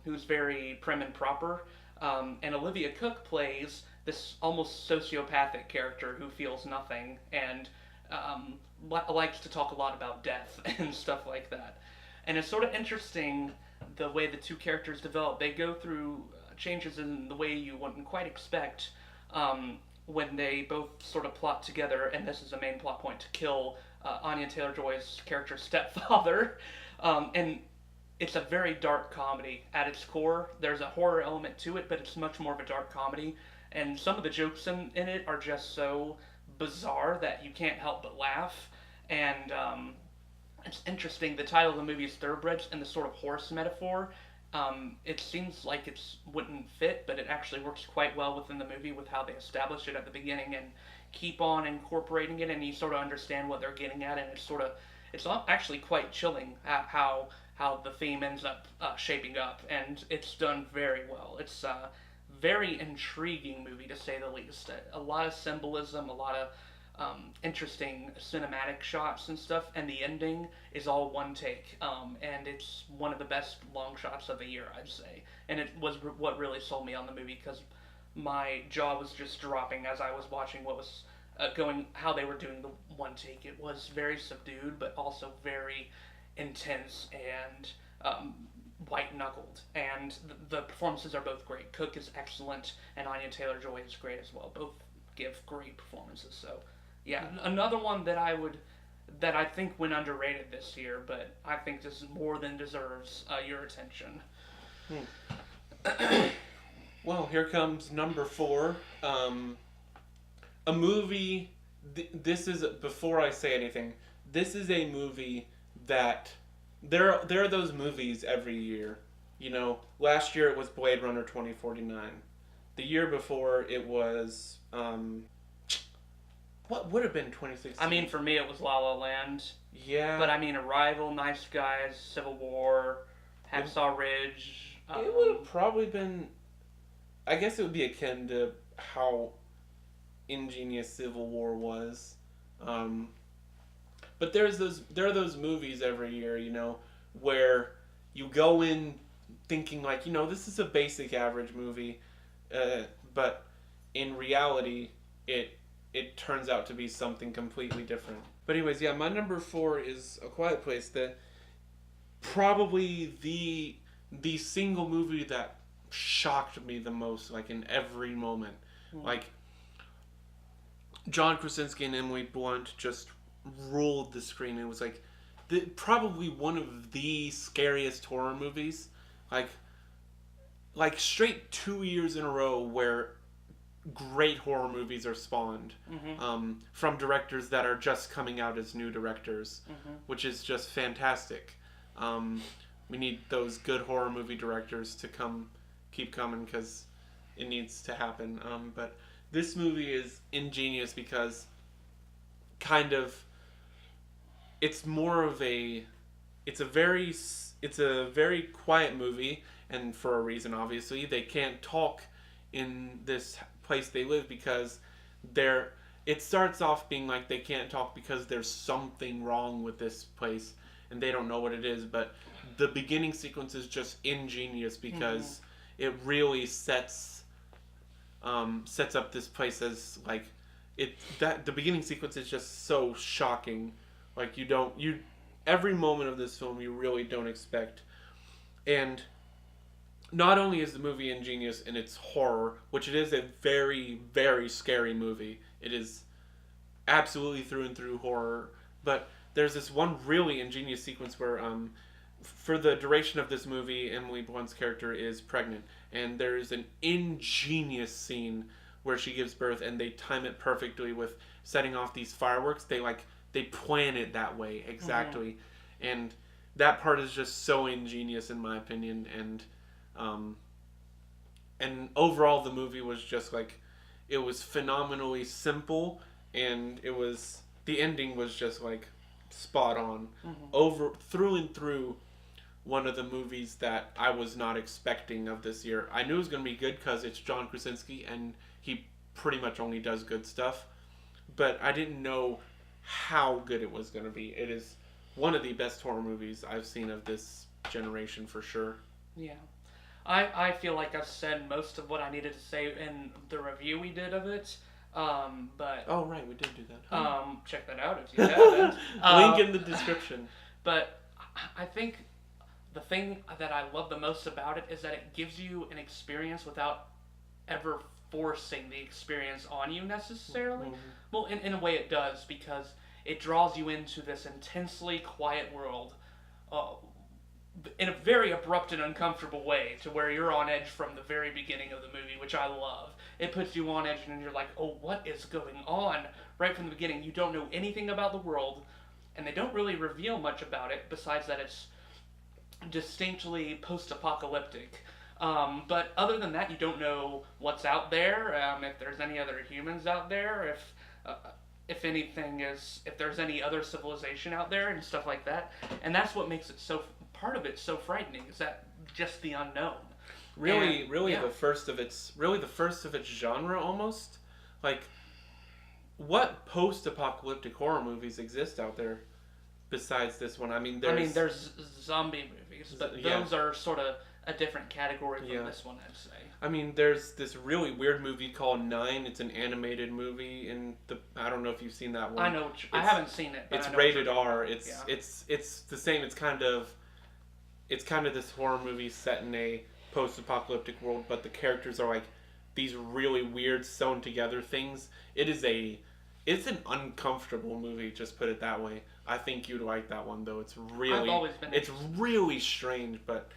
who's very prim and proper, and Olivia Cook plays this almost sociopathic character who feels nothing and likes to talk a lot about death and stuff like that. And it's sort of interesting the way the two characters develop. They go through changes in the way you wouldn't quite expect when they both sort of plot together, and this is a main plot point, to kill Anya Taylor-Joy's character's stepfather. And it's a very dark comedy at its core. There's a horror element to it, but it's much more of a dark comedy. And some of the jokes in it are just so bizarre that you can't help but laugh. And it's interesting. The title of the movie is Thoroughbreds, and the sort of horse metaphor. It seems like it wouldn't fit, but it actually works quite well within the movie with how they establish it at the beginning and keep on incorporating it, and you sort of understand what they're getting at, and it's actually quite chilling how the theme ends up shaping up, and it's done very well. It's a very intriguing movie, to say the least. A lot of symbolism, a lot of interesting cinematic shots and stuff, and the ending is all one take, and it's one of the best long shots of the year, I'd say. And it was what really sold me on the movie, because my jaw was just dropping as I was watching what was how they were doing the one take. It was very subdued, but also very intense and white-knuckled, and the performances are both great. Cook is excellent, and Anya Taylor-Joy is great as well. Both give great performances, so yeah, another one that I think went underrated this year, but I think this more than deserves your attention. Well, here comes number 4. A movie. This is, before I say anything, this is a movie that there are those movies every year. Last year it was Blade Runner 2049. The year before it was what would have been 2016? I mean, for me it was La La Land. Yeah. But I mean, Arrival, Nice Guys, Civil War, Hacksaw Ridge. It would have probably been. I guess it would be akin to how ingenious Civil War was. But there are those movies every year, where you go in thinking like, this is a basic average movie, but in reality, it turns out to be something completely different. But anyways, yeah, my number 4 is A Quiet Place. Probably the single movie that shocked me the most, like in every moment. Like John Krasinski and Emily Blunt just ruled the screen. It was like probably one of the scariest horror movies. Like straight 2 years in a row where great horror movies are spawned from directors that are just coming out as new directors, which is just fantastic. We need those good horror movie directors to keep coming, because it needs to happen. But this movie is ingenious because it's a very quiet movie, and for a reason, obviously. They can't talk in this place they live because it starts off being like they can't talk because there's something wrong with this place and they don't know what it is, but the beginning sequence is just ingenious because it really sets up this place as like that the beginning sequence is just so shocking. Like you every moment of this film you really don't expect. And not only is the movie ingenious in its horror, which it is a very, very scary movie. It is absolutely through and through horror. But there's this one really ingenious sequence where, for the duration of this movie, Emily Blunt's character is pregnant, and there's an ingenious scene where she gives birth, and they time it perfectly with setting off these fireworks. They plan it that way exactly, and that part is just so ingenious in my opinion, um, and overall the movie was just like it was phenomenally simple, and it was the ending was just like spot on, over through and through. One of the movies that I was not expecting of this year. I knew it was going to be good because it's John Krasinski and he pretty much only does good stuff, but I didn't know how good it was going to be. It is one of the best horror movies I've seen of this generation for sure. Yeah. I feel like I've said most of what I needed to say in the review we did of it. But Oh right, we did do that. check that out if you haven't. Link in the description. But I think the thing that I love the most about it is that it gives you an experience without ever forcing the experience on you necessarily. Well, in a way it does, because it draws you into this intensely quiet world uh, in a very abrupt and uncomfortable way, to where you're on edge from the very beginning of the movie, which I love. It puts you on edge and you're like, oh, what is going on? Right from the beginning, you don't know anything about the world, and they don't really reveal much about it besides that it's distinctly post-apocalyptic. But other than that, you don't know what's out there, if there's any other humans out there, if anything is, if there's any other civilization out there and stuff like that. And that's what makes it so, part of it so frightening, is that just the unknown. Really, yeah. the first of its genre almost. Like, what post-apocalyptic horror movies exist out there besides this one? I mean, there's zombie movies, but those are sort of a different category from this one, I'd say. I mean, there's this really weird movie called Nine. It's an animated movie, and I don't know if you've seen that one. I know. I haven't seen it. But it's I know rated R. It's the same. It's kind of this horror movie set in a post-apocalyptic world, but the characters are like these really weird sewn together things. It's an uncomfortable movie, just put it that way. I think you'd like that one though. It's really strange, but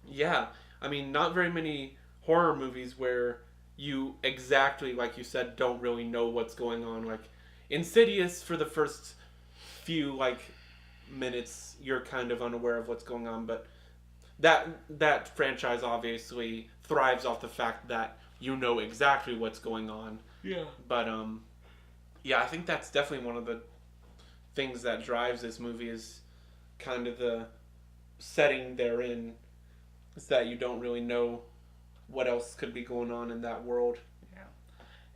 yeah. I mean, not very many horror movies where you exactly like you said don't really know what's going on. Like Insidious, for the first few like minutes, you're kind of unaware of what's going on, but that franchise obviously thrives off the fact that you know exactly what's going on. Yeah. But yeah, I think that's definitely one of the things that drives this movie, is kind of the setting they're in, is that you don't really know what else could be going on in that world. Yeah.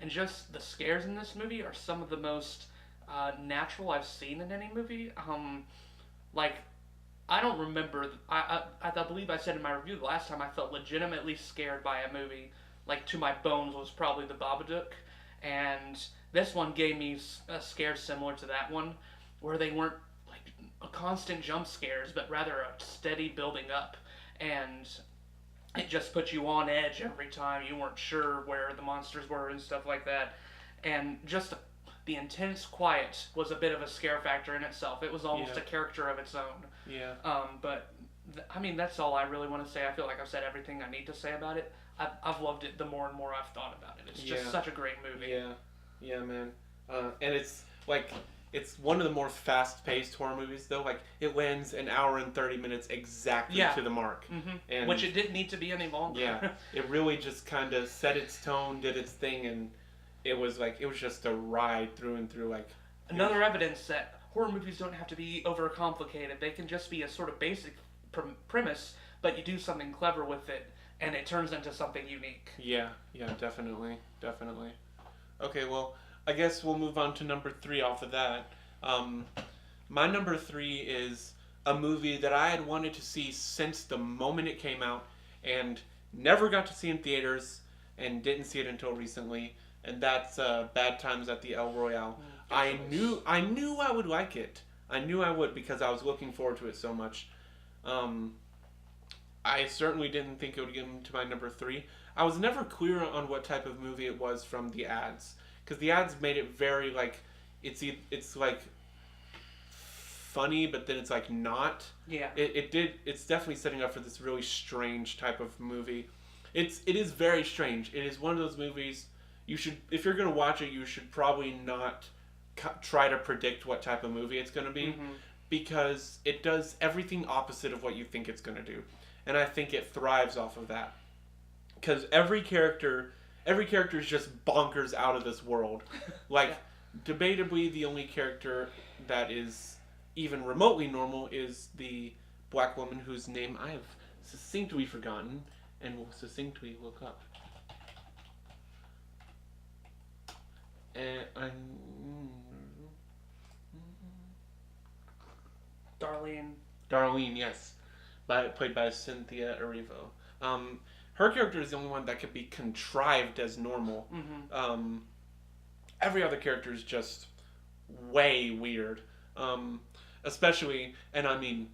And just the scares in this movie are some of the most natural I've seen in any movie. Like, I don't remember. I believe I said in my review the last time I felt legitimately scared by a movie, like to my bones, was probably The Babadook, and this one gave me a scare similar to that one, where they weren't like a constant jump scares, but rather a steady building up, and it just put you on edge every time. You weren't sure where the monsters were and stuff like that, and just the intense quiet was a bit of a scare factor in itself. It was almost a character of its own. Yeah. But I mean, that's all I really want to say. I feel like I've said everything I need to say about it. I've loved it the more and more I've thought about it. It's just such a great movie. Yeah, man. And it's like, it's one of the more fast-paced horror movies, though. Like, it lands an hour and 30 minutes exactly to the mark. And which it didn't need to be any longer. Yeah. It really just kind of set its tone, did its thing, and it was just a ride through and through. Like, another evidence that horror movies don't have to be overcomplicated. They can just be a sort of basic premise, but you do something clever with it, and it turns into something unique. Yeah, definitely. Okay, well, I guess we'll move on to number 3 off of that. My number 3 is a movie that I had wanted to see since the moment it came out, and never got to see in theaters, and didn't see it until recently. and that's Bad Times at the El Royale. Good choice. I knew I would like it. I knew I would because I was looking forward to it so much. Um, I certainly didn't think it would get into my number three. I was never clear on what type of movie it was from the ads, because the ads made it very like it's like funny, but then it's like not. Yeah. It's definitely setting up for this really strange type of movie. It is very strange. It is one of those movies you should, if you're gonna watch it, you should probably not try to predict what type of movie it's gonna be, Mm-hmm. because it does everything opposite of what you think it's gonna do, and I think it thrives off of that. Because every character is just bonkers out of this world. Like, Yeah. debatably, the only character that is even remotely normal is the black woman whose name I have succinctly forgotten and will succinctly look up. And Darlene. Darlene, yes, played by Cynthia Erivo. Um, Her character is the only one that could be contrived as normal. Mm-hmm. Every other character is just way weird. Especially, and I mean,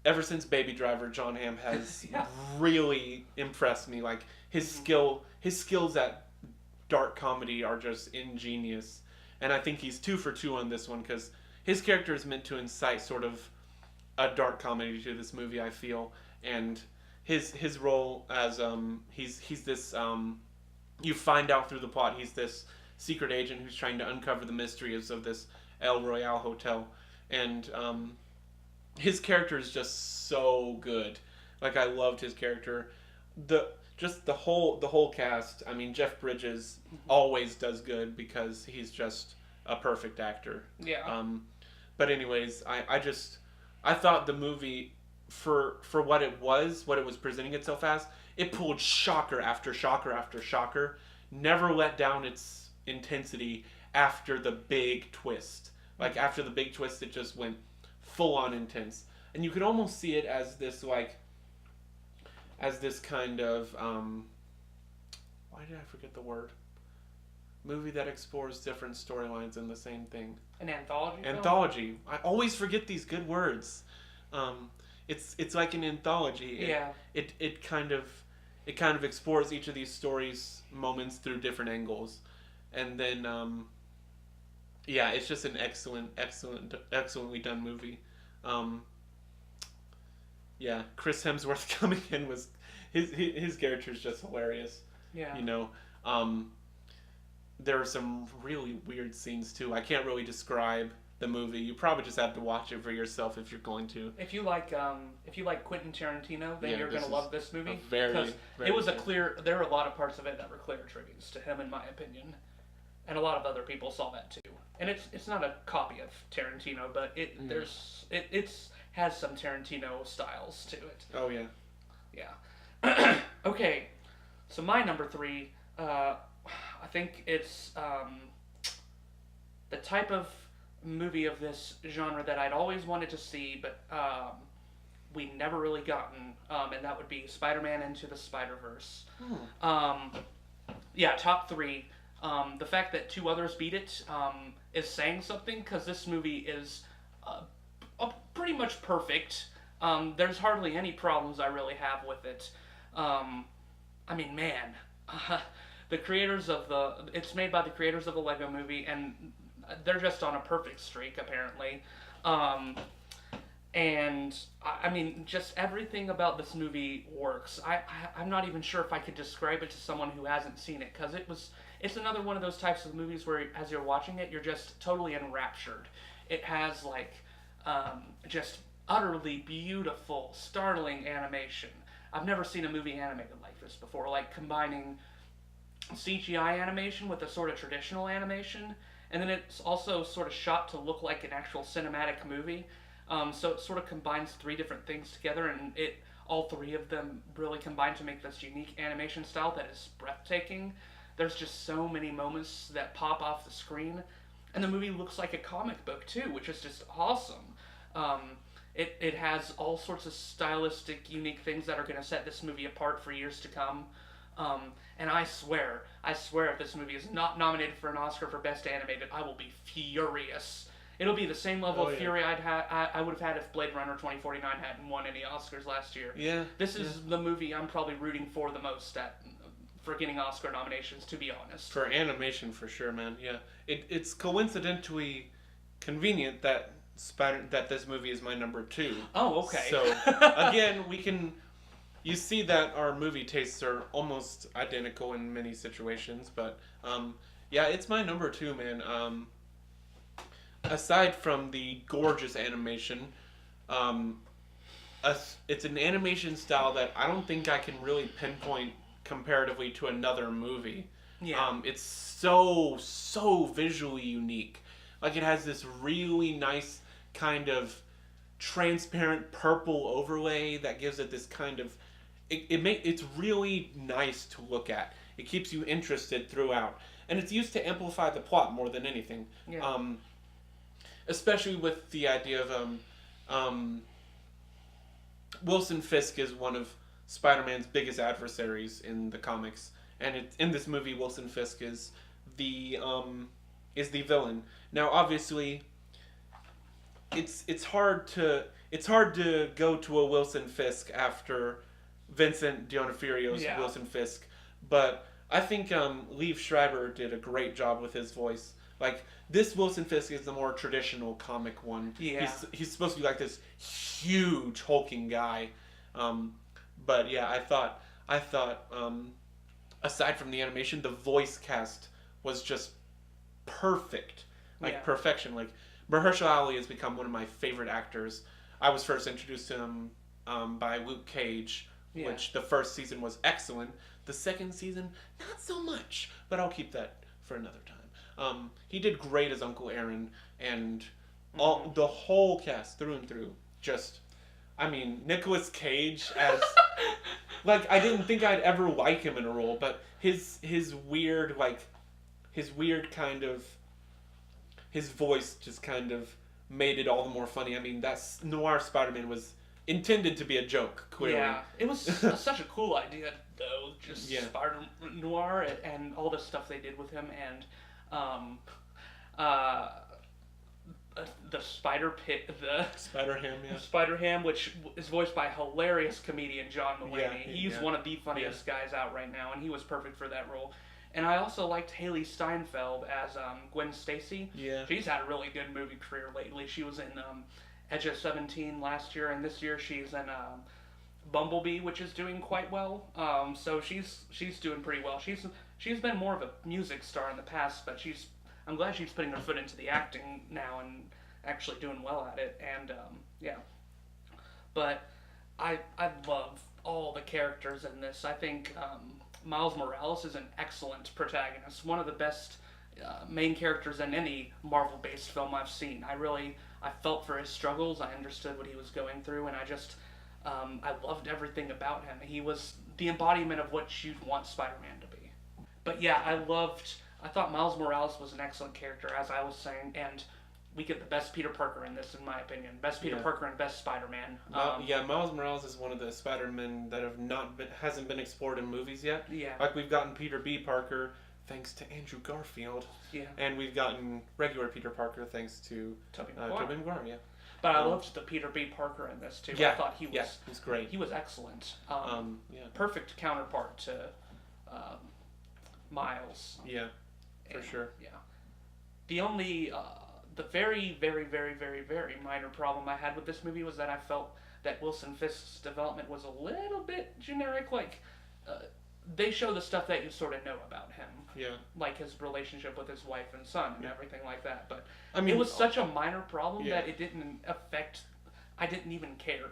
ever since Baby Driver, John Hamm has Yeah. really impressed me. Like his skills at dark comedy are just ingenious, and I think he's 2 for 2 on this one because his character is meant to incite sort of a dark comedy to this movie. I feel, and his role as he's this you find out through the plot he's this secret agent who's trying to uncover the mysteries of this El Royale hotel, and his character is just so good. Like I loved his character. The just the whole cast. I mean, Jeff Bridges always does good because he's just a perfect actor. Yeah. But anyways, I thought the movie for what it was presenting itself as, it pulled shocker after shocker after shocker, never let down its intensity after the big twist. Like after the big twist, it just went full on intense, and you could almost see it as this kind of why did I forget the word? Movie that explores different storylines in the same thing. An anthology. Anthology. I always forget these good words. It's like an anthology. Yeah. It kind of explores each of these stories moments through different angles, and then yeah, it's just an excellently done movie. Um, yeah, Chris Hemsworth coming in was his character is just hilarious. Yeah. You know, there are some really weird scenes too. I can't really describe the movie. You probably just have to watch it for yourself if you're going to. If you like Quentin Tarantino, then Yeah, you're gonna love this movie. Very, Because very it was a good. clear. There are a lot of parts of it that were clear tributes to him, in my opinion, and a lot of other people saw that too. And it's not a copy of Tarantino, but it's has some Tarantino styles to it. Oh yeah. Yeah. Okay, so my number three, I think it's the type of movie of this genre that I'd always wanted to see, but we never really gotten, and that would be Spider-Man Into the Spider-Verse. Um, yeah, top three. The fact that two others beat it is saying something, because this movie is pretty much perfect. There's hardly any problems I really have with it. I mean, man, the creators of it's made by the creators of the Lego Movie, and they're just on a perfect streak apparently. And I mean, just everything about this movie works. I'm not even sure if I could describe it to someone who hasn't seen it, because it's another one of those types of movies where as you're watching it, you're just totally enraptured. It has like just utterly beautiful, startling animation. I've never seen a movie animated like this before, like combining CGI animation with a sort of traditional animation, and then it's also sort of shot to look like an actual cinematic movie. So it sort of combines three different things together, and all three of them really combine to make this unique animation style that is breathtaking. There's just so many moments that pop off the screen, and the movie looks like a comic book too, which is just awesome. It has all sorts of stylistic, unique things that are going to set this movie apart for years to come. And I swear, if this movie is not nominated for an Oscar for Best Animated, I will be furious. It'll be the same level Oh of yeah. fury I would have had if Blade Runner 2049 hadn't won any Oscars last year. Yeah. This Yeah. is the movie I'm probably rooting for the most for getting Oscar nominations, to be honest. For animation, for sure, man. Yeah. It's coincidentally convenient that this movie is my number two. Oh, okay. So again, we can. You see that our movie tastes are almost identical in many situations, but yeah, it's my number two, man. Aside from the gorgeous animation, um, it's an animation style that I don't think I can really pinpoint comparatively to another movie. Yeah. It's so visually unique. Like it has this really nice kind of transparent purple overlay that gives it this kind of it's really nice to look at. It keeps you interested throughout, and it's used to amplify the plot more than anything. Yeah. Especially with the idea of Wilson Fisk is one of Spider-Man's biggest adversaries in the comics, and in this movie, Wilson Fisk the is the villain. Now, obviously, it's hard to go to a Wilson Fisk after Vincent D'Onofrio's Yeah. Wilson Fisk, but I think Liev Schreiber did a great job with his voice. Like this Wilson Fisk is the more traditional comic one. Yeah. He's supposed to be like this huge hulking guy, but yeah, I thought aside from the animation, the voice cast was just perfect, like Yeah. perfection. Like Mahershala Ali has become one of my favorite actors. I was first introduced to him by Luke Cage, Yeah. which the first season was excellent. The second season, not so much, but I'll keep that for another time. He did great as Uncle Aaron, and the whole cast through and through. Just, I mean, Nicolas Cage as like I didn't think I'd ever like him in a role, but his weird kind of his voice just kind of made it all the more funny. I mean, that's Noir Spider-Man was intended to be a joke, clearly. Yeah, it was such a cool idea, though. Just Spider Noir and all the stuff they did with him, and the Spider-Ham, yeah. Spider-Ham, which is voiced by hilarious comedian John Mulaney. Yeah, He's yeah. one of the funniest guys out right now, and he was perfect for that role. And I also liked Haley Steinfeld as Gwen Stacy. Yeah. She's had a really good movie career lately. She was in Edge of 17 last year, and this year she's in Bumblebee, which is doing quite well. So she's doing pretty well. She's been more of a music star in the past, but I'm glad she's putting her foot into the acting now and actually doing well at it. And yeah, but I love all the characters in this. I think Miles Morales is an excellent protagonist, one of the best main characters in any Marvel-based film I've seen. I felt for his struggles. I understood what he was going through, and I loved everything about him. He was the embodiment of what you'd want Spider-Man to be. But yeah, I thought Miles Morales was an excellent character, as I was saying, and we get the best Peter Parker in this, in my opinion. Best Peter Parker and best Spider-Man. Miles Morales is one of the Spider-Men that hasn't been explored in movies yet. Yeah. Like we've gotten Peter B. Parker thanks to Andrew Garfield. Yeah. And we've gotten regular Peter Parker thanks to Tobey Maguire, yeah. But I loved the Peter B. Parker in this too. Yeah, I thought he was great. He was excellent. Yeah. Perfect counterpart to Miles. Yeah, for sure. Yeah. The only, the very, very, very, very, very minor problem I had with this movie was that I felt that Wilson Fisk's development was a little bit generic. Like, they show the stuff that you sort of know about him. Yeah. Like his relationship with his wife and son and everything like that. But I mean, it was such a minor problem that it didn't affect. I didn't even care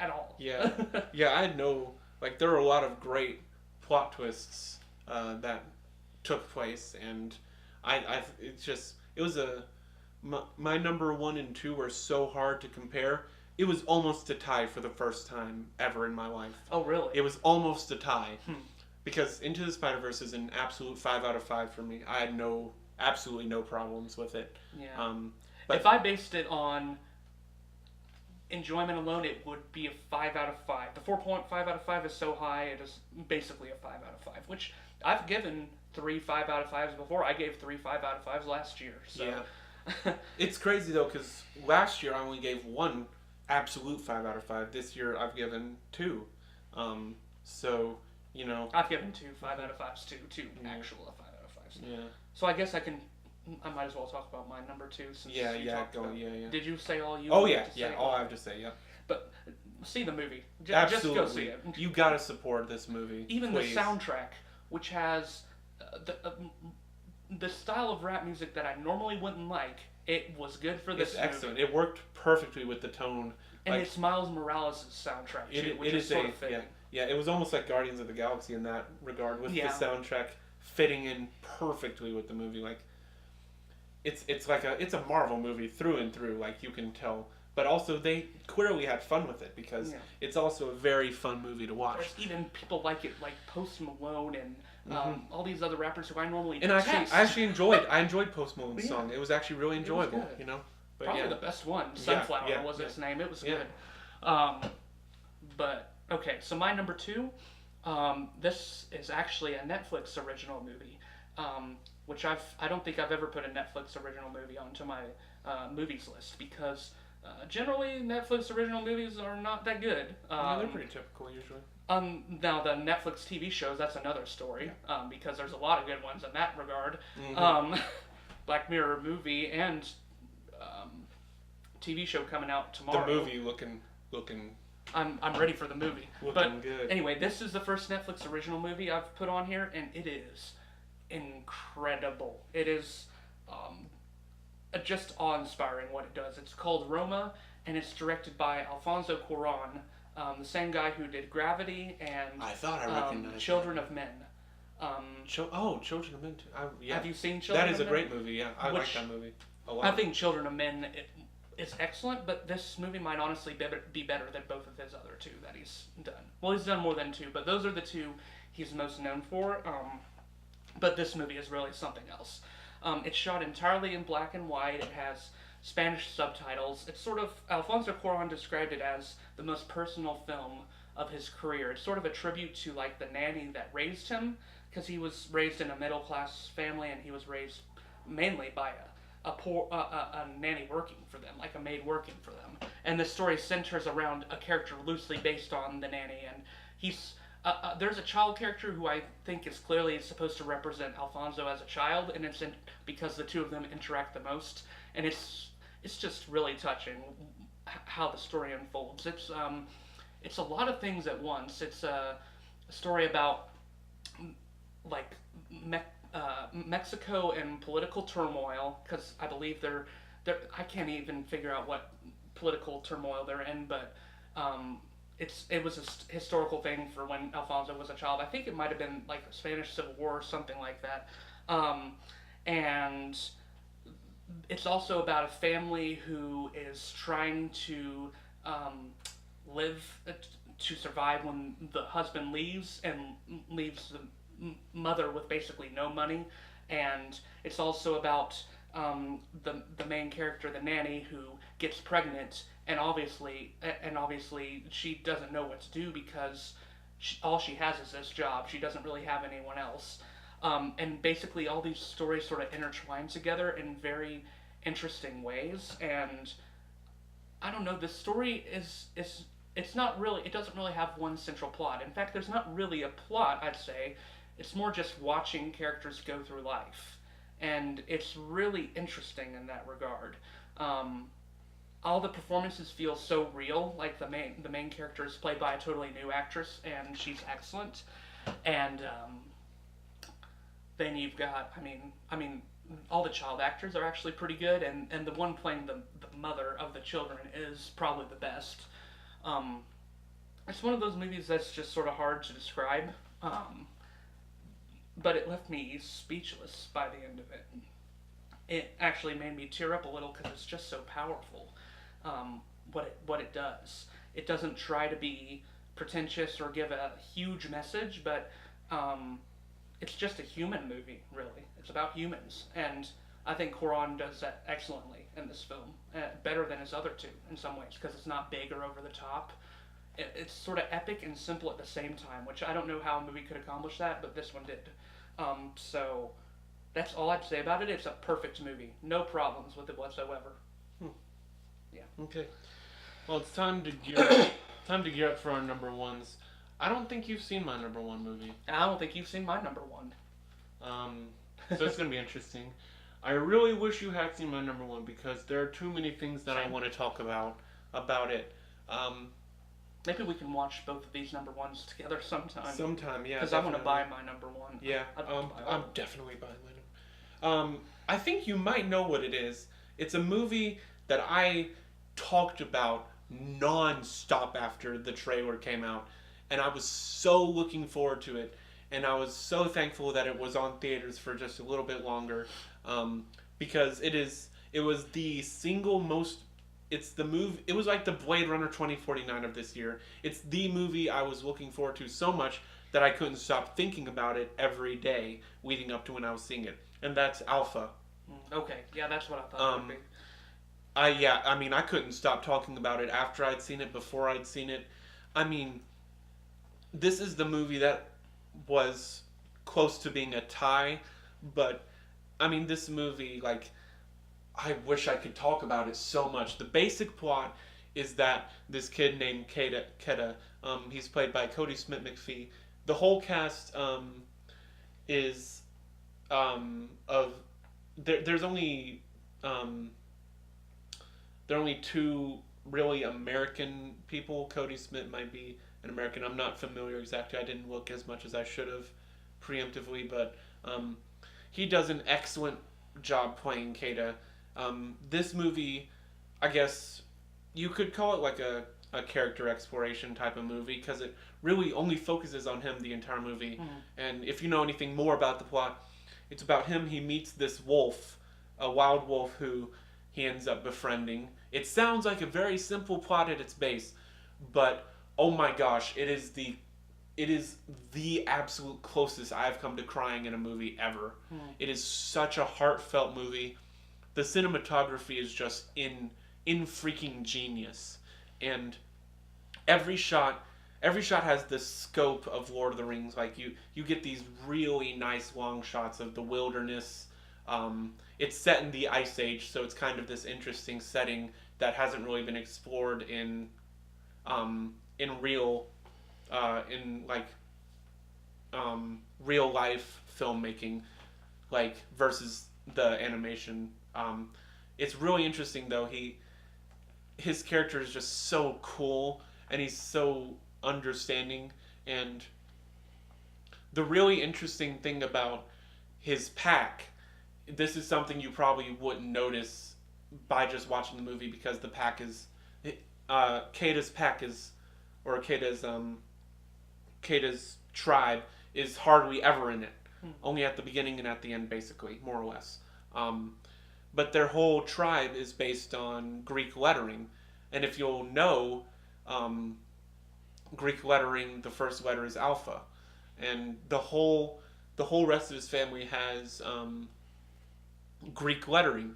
at all. Yeah. Yeah, I had there were a lot of great plot twists that took place, and my number 1 and 2 were so hard to compare. It was almost a tie for the first time ever in my life. Oh, really? It was almost a tie. Because Into the Spider-Verse is an absolute 5 out of 5 for me. I had absolutely no problems with it. Yeah. But if I based it on enjoyment alone, it would be a 5 out of 5. The 4.5 out of 5 is so high, it is basically a 5 out of 5. Which I've given three 5 out of 5s before. I gave three 5 out of 5s last year. So. Yeah. It's crazy though, because last year I only gave one absolute 5 out of 5. This year I've given two. So I've given two 5 out of 5s too. Two actual 5 out of 5s. Yeah. So I guess I might as well talk about my number two since Yeah. you Yeah. talked Go. about. Yeah. Yeah. Did you say all you? Oh wanted yeah. to say? Yeah. All I have to say. Yeah. But see the movie. Absolutely. Just go see it. You gotta support this movie. Even please. the soundtrack, which has the style of rap music that I normally wouldn't like, it was good for this It's movie. excellent. It worked perfectly with the tone. And it's Miles Morales' soundtrack too, which is sort of fitting. Yeah. It was almost like Guardians of the Galaxy in that regard, with the soundtrack fitting in perfectly with the movie. Like, it's like it's a Marvel movie through and through. Like, you can tell. But also, they clearly had fun with it, because it's also a very fun movie to watch. There's even people like it, like Post Malone and all these other rappers who I normally and detest. I enjoyed Post Malone's song. It was actually really enjoyable, good. But Probably the best one. Sunflower was its name. It was good. But okay, so my number two, this is actually a Netflix original movie, which I don't think I've ever put a Netflix original movie onto my movies list, because generally Netflix original movies are not that good. They're pretty typical usually. Now the Netflix TV shows, that's another story, because there's a lot of good ones in that regard. Black Mirror movie and TV show coming out tomorrow. The movie looking. I'm ready for the movie. Looking good. Anyway, this is the first Netflix original movie I've put on here, and it is incredible. It is just awe-inspiring what it does. It's called Roma, and it's directed by Alfonso Cuarón, the same guy who did Gravity and I thought I recognized Children of Men. Children of Men too. Have you seen Children That of is a Men? great movie, yeah. I like that movie a lot. I think Children of Men is excellent, but this movie might honestly be better than both of his other two that he's done. Well, he's done more than two, but those are the two he's most known for. But this movie is really something else. It's shot entirely in black and white. It has Spanish subtitles. It's sort of, Alfonso Cuarón described it as the most personal film of his career. It's sort of a tribute to like the nanny that raised him, because he was raised in a middle class family, and he was raised mainly by a nanny working for them, like a maid working for them. And the story centers around a character loosely based on the nanny, and he's there's a child character who I think is clearly supposed to represent Alfonso as a child, and it's because the two of them interact the most, and it's just really touching how the story unfolds. It's a lot of things at once. It's a story about like Mexico and political turmoil, because I believe they're I can't even figure out what political turmoil they're in, but it was a historical thing for when Alfonso was a child. I think it might have been like the Spanish Civil War or something like that. And it's also about a family who is trying to live to survive when the husband leaves, and leaves the mother with basically no money. And it's also about the main character, the nanny, who gets pregnant, and obviously she doesn't know what to do, because all she has is this job. She doesn't really have anyone else. And basically all these stories sort of intertwine together in very interesting ways. And I don't know, the story it's not really, it doesn't really have one central plot. In fact, there's not really a plot, I'd say. It's more just watching characters go through life. And it's really interesting in that regard. All the performances feel so real. Like the main character is played by a totally new actress, and she's excellent. And then you've got, I mean, all the child actors are actually pretty good, and the one playing the mother of the children is probably the best. It's one of those movies that's just sort of hard to describe, but it left me speechless by the end of it. It actually made me tear up a little, because it's just so powerful, what it does. It doesn't try to be pretentious or give a huge message, but it's just a human movie, really. It's about humans, and I think Cuarón does that excellently. in this film, better than his other two in some ways because it's not big or over the top. It's sort of epic and simple at the same time, which I don't know how a movie could accomplish that, but this one did. So that's all I'd say about it. It's a perfect movie, no problems with it whatsoever. Hmm. Yeah. Okay. Well, it's time to gear up. Time to gear up for our number ones. I don't think you've seen my number one movie. I don't think you've seen my number one. So it's gonna be interesting. I really wish you had seen my number one because there are too many things that I want to talk about it. Um, Maybe we can watch both of these number ones together sometime. Sometime, yeah. Because I want to buy my number one. Yeah, I'm definitely buying my number. I think you might know what it is. It's a movie that I talked about non-stop after the trailer came out, and I was so looking forward to it, and I was so thankful that it was on theaters for just a little bit longer, because it was the single most. It's the movie. It was like the Blade Runner 2049 of this year. It's the movie I was looking forward to so much that I couldn't stop thinking about it every day leading up to when I was seeing it, and that's Alpha. Okay, yeah, that's what I thought it would be. I mean, I couldn't stop talking about it after I'd seen it, before I'd seen it. I mean, this is the movie that was close to being a tie, but I mean, this movie, like, I wish I could talk about it so much. The basic plot is that this kid named Keda, he's played by Cody Smith-McPhee. The whole cast is of there's only there are only two really American people. Cody Smith might be an American. I'm not familiar exactly. I didn't look as much as I should have preemptively, but he does an excellent job playing Keda. This movie, I guess you could call it like a character exploration type of movie because it really only focuses on him the entire movie. Mm-hmm. And if you know anything more about the plot, it's about him. He meets this wolf, a wild wolf who he ends up befriending. It sounds like a very simple plot at its base, but oh my gosh, it is the absolute closest I've come to crying in a movie ever. It is such a heartfelt movie. The cinematography is just in freaking genius, and every shot has the scope of Lord of the Rings. Like you get these really nice long shots of the wilderness. It's set in the Ice Age, so it's kind of this interesting setting that hasn't really been explored in real real life filmmaking, like versus the animation. It's really interesting though. His character is just so cool, and he's so understanding. And the really interesting thing about his pack, this is something you probably wouldn't notice by just watching the movie because the pack is, Kata's pack is, or Kata's tribe is hardly ever in it. Only at the beginning and at the end, basically, more or less. But their whole tribe is based on Greek lettering, and if you'll know, Greek lettering, the first letter is Alpha, and the whole rest of his family has Greek lettering,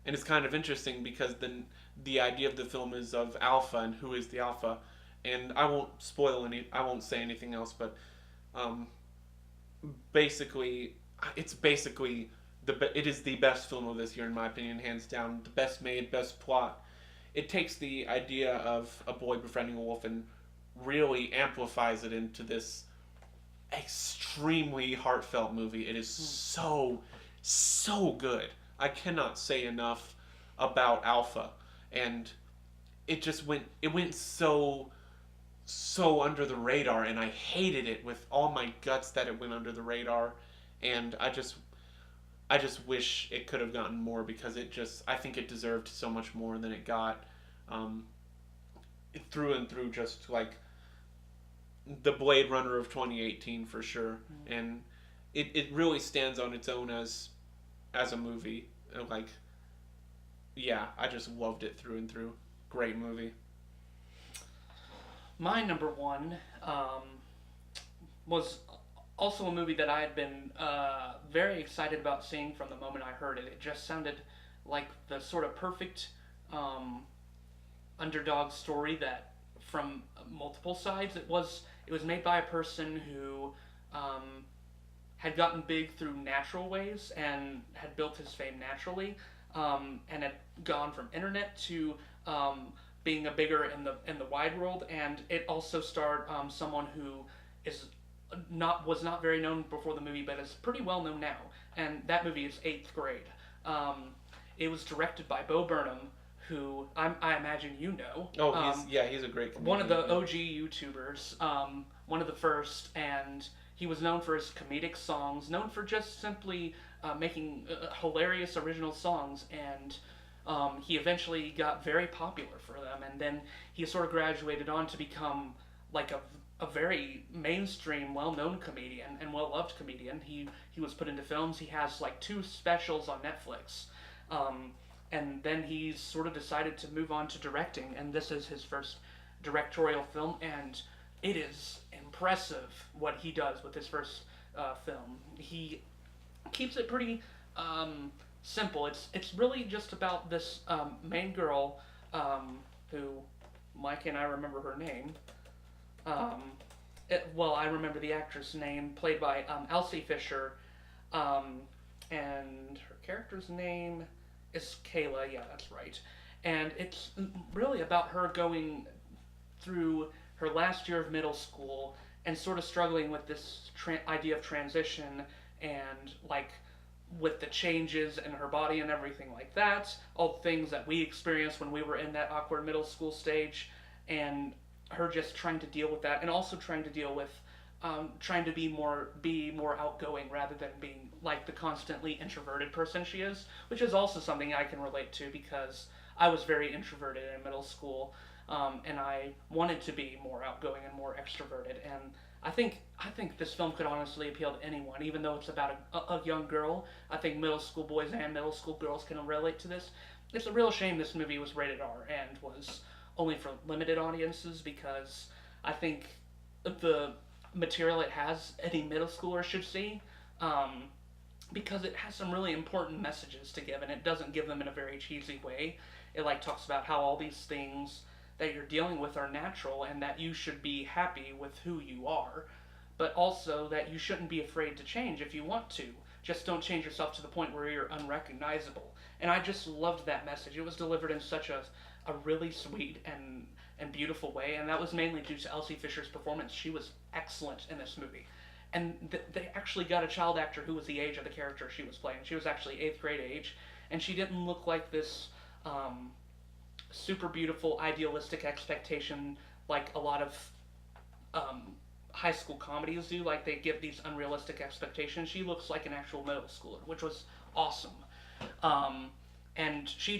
and it's kind of interesting because the idea of the film is of Alpha and who is the Alpha, and I won't say anything else, but basically, it is the best film of this year in my opinion, hands down. The best made, best plot. It takes the idea of a boy befriending a wolf and really amplifies it into this extremely heartfelt movie. It is so good. I cannot say enough about Alpha, and it went so under the radar, and I hated it with all my guts that it went under the radar, and I just wish it could have gotten more because I think it deserved so much more than it got. Through and through, just like the Blade Runner of 2018 for sure, and it really stands on its own as a movie. Like, yeah, I just loved it through and through. Great movie. My number one was also a movie that I had been very excited about seeing from the moment I heard it. It just sounded like the sort of perfect um, underdog story that from multiple sides. It was made by a person who um, had gotten big through natural ways and had built his fame naturally, and had gone from internet to being a bigger in the wide world. And it also starred someone who is not was not very known before the movie, but is pretty well known now. And that movie is Eighth Grade. Um, it was directed by Bo Burnham, who I imagine you know. Oh, he's a great One of comedian. the OG YouTubers, one of the first, and he was known for his comedic songs, known for just simply making hilarious original songs, and he eventually got very popular for them, and then he sort of graduated on to become like a very mainstream, well-known comedian and well-loved comedian. He was put into films. He has like two specials on Netflix. Um, and then he sort of decided to move on to directing, and this is his first directorial film, and it is impressive what he does with his first film. He keeps it pretty simple. It's really just about this main girl who Mike and I remember her name. Um, well, I remember the actress name, played by Elsie Fisher, um, and her character's name is Kayla. Yeah, that's right. And it's really about her going through her last year of middle school and sort of struggling with this idea of transition and like with the changes in her body and everything like that, all the things that we experienced when we were in that awkward middle school stage, and her just trying to deal with that, and also trying to deal with trying to be more outgoing rather than being like the constantly introverted person she is, which is also something I can relate to because I was very introverted in middle school, and I wanted to be more outgoing and more extroverted. And I think this film could honestly appeal to anyone, even though it's about a young girl. I think middle school boys and middle school girls can relate to this. It's a real shame this movie was rated R and was only for limited audiences, because I think the material it has any middle schooler should see, um, because it has some really important messages to give, and it doesn't give them in a very cheesy way. It like talks about how all these things that you're dealing with are natural and that you should be happy with who you are, but also that you shouldn't be afraid to change if you want to. Just don't change yourself to the point where you're unrecognizable. And I just loved that message. It was delivered in such a really sweet and beautiful way, and that was mainly due to Elsie Fisher's performance. She was excellent in this movie. And they actually got a child actor who was the age of the character she was playing. She was actually eighth grade age, and she didn't look like this super beautiful, idealistic expectation like a lot of um, high school comedies do. Like they give these unrealistic expectations. She looks like an actual middle schooler, which was awesome. Um, and she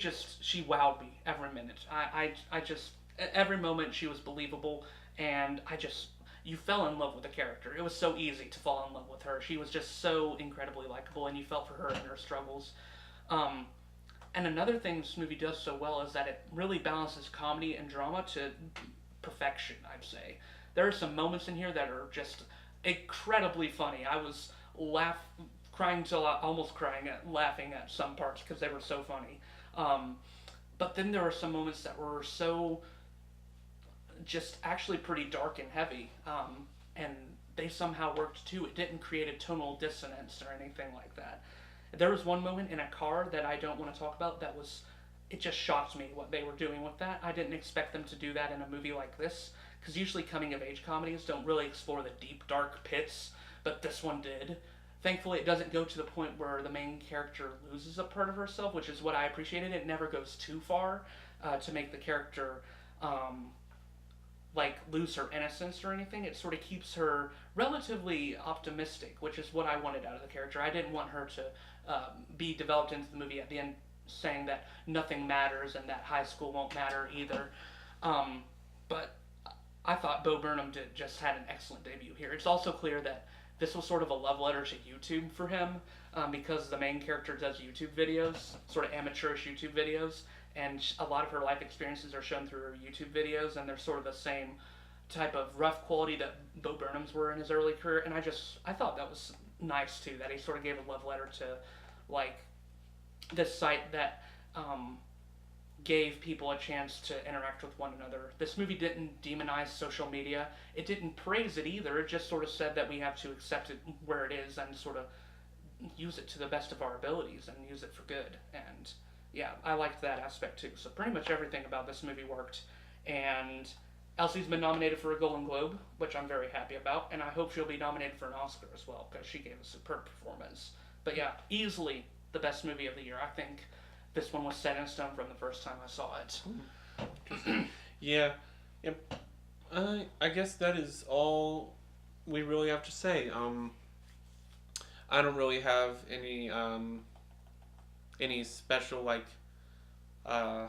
wowed me every minute. I just every moment she was believable, and you fell in love with the character. It was so easy to fall in love with her. She was just so incredibly likable, and you felt for her and her struggles. Um, and another thing this movie does so well is that it really balances comedy and drama to perfection, I'd say. There are some moments in here that are just incredibly funny. I was crying till almost crying laughing at some parts because they were so funny. Um, but then there were some moments that were so just actually pretty dark and heavy, and they somehow worked too. It didn't create a tonal dissonance or anything like that. There was one moment in a car that I don't want to talk about that was, it just shocked me what they were doing with that. I didn't expect them to do that in a movie like this, because usually coming of age comedies don't really explore the deep dark pits, but this one did. Thankfully, it doesn't go to the point where the main character loses a part of herself, which is what I appreciated. It never goes too far to make the character um, like lose her innocence or anything. It sort of keeps her relatively optimistic, which is what I wanted out of the character. I didn't want her to be developed into the movie at the end saying that nothing matters and that high school won't matter either. But I thought Bo Burnham just had an excellent debut here. It's also clear that this was sort of a love letter to YouTube for him, because the main character does YouTube videos, sort of amateurish YouTube videos, and a lot of her life experiences are shown through her YouTube videos, and they're sort of the same type of rough quality that Bo Burnham's were in his early career, and I thought that was nice too, that he sort of gave a love letter to like this site that um, gave people a chance to interact with one another. This movie didn't demonize social media. It didn't praise it either. It just sort of said that we have to accept it where it is and sort of use it to the best of our abilities and use it for good. And yeah, I liked that aspect too. So pretty much everything about this movie worked. And Elsie's been nominated for a Golden Globe, which I'm very happy about, and I hope she'll be nominated for an Oscar as well because she gave a superb performance. But yeah, easily the best movie of the year. I think this one was set in stone from the first time I saw it. Yeah. Yep. I guess that is all we really have to say. I don't really have any special uh,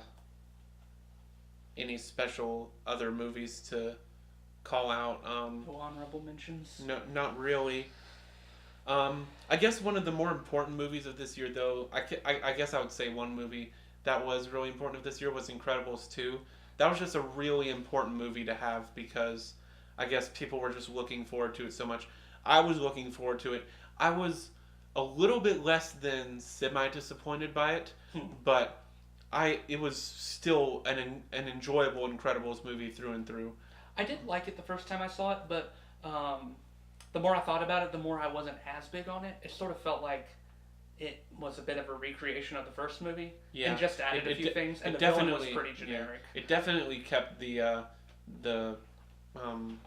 any special other movies to call out. No honorable mentions. No, not really. I guess one of the more important movies of this year, though, I guess I would say one movie that was really important of this year was Incredibles 2. That was just a really important movie to have because I guess people were just looking forward to it so much. I was looking forward to it. I was a little bit less than semi disappointed by it, but it was still an enjoyable Incredibles movie through and through. I did like it the first time I saw it, but the more I thought about it, the more I wasn't as big on it. It sort of felt like it was a bit of a recreation of the first movie, Yeah, and just added a few things. And it the villain was definitely pretty generic. Yeah, it definitely kept the um,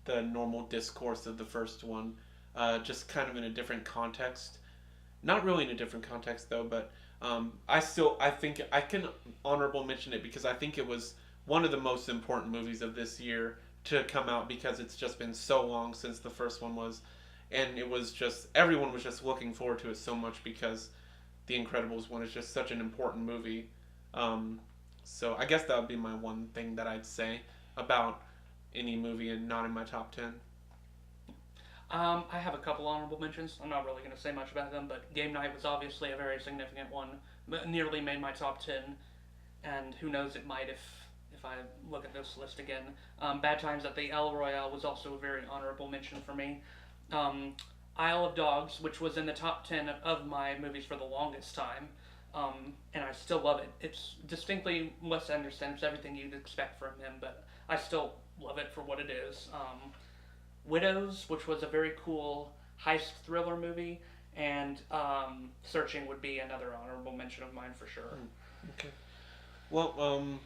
the normal discourse of the first one, just kind of in a different context. Not really in a different context though, but I think I can honorable mention it because I think it was one of the most important movies of this year to come out because it's just been so long since the first one was, and it was just everyone was just looking forward to it so much because the Incredibles one is just such an important movie. So I guess that would be my one thing that I'd say about any movie and not in my top 10. I have a couple honorable mentions. I'm not really going to say much about them, but Game Night was obviously a very significant one. Nearly made my top 10, and who knows, it might if I look at this list again. Bad Times at the El Royale was also a very honorable mention for me. Isle of Dogs, which was in the top 10 of my movies for the longest time, and I still love it. It's distinctly Wes Anderson. It's everything you'd expect from him, but I still love it for what it is. Widows, which was a very cool heist thriller movie, and Searching would be another honorable mention of mine for sure. Okay. Well,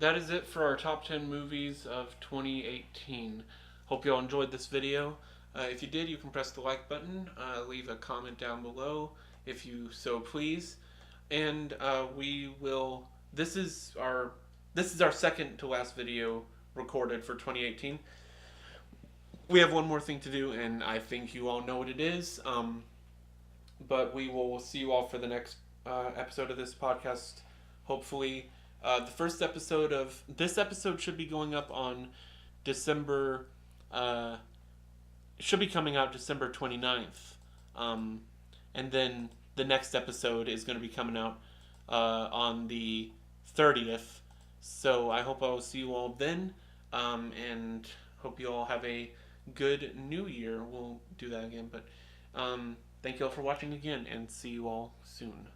that is it for our top 10 movies of 2018. Hope you all enjoyed this video. If you did, you can press the like button, leave a comment down below if you so please, and we will. This is our second to last video recorded for 2018. We have one more thing to do, and I think you all know what it is. But we will see you all for the next episode of this podcast. Hopefully, the first episode of this episode should be going up on December. Should be coming out December 29th. And then the next episode is going to be coming out on the 30th. So I hope I will see you all then. And hope you all have a good new year. We'll do that again. But thank you all for watching again, and see you all soon.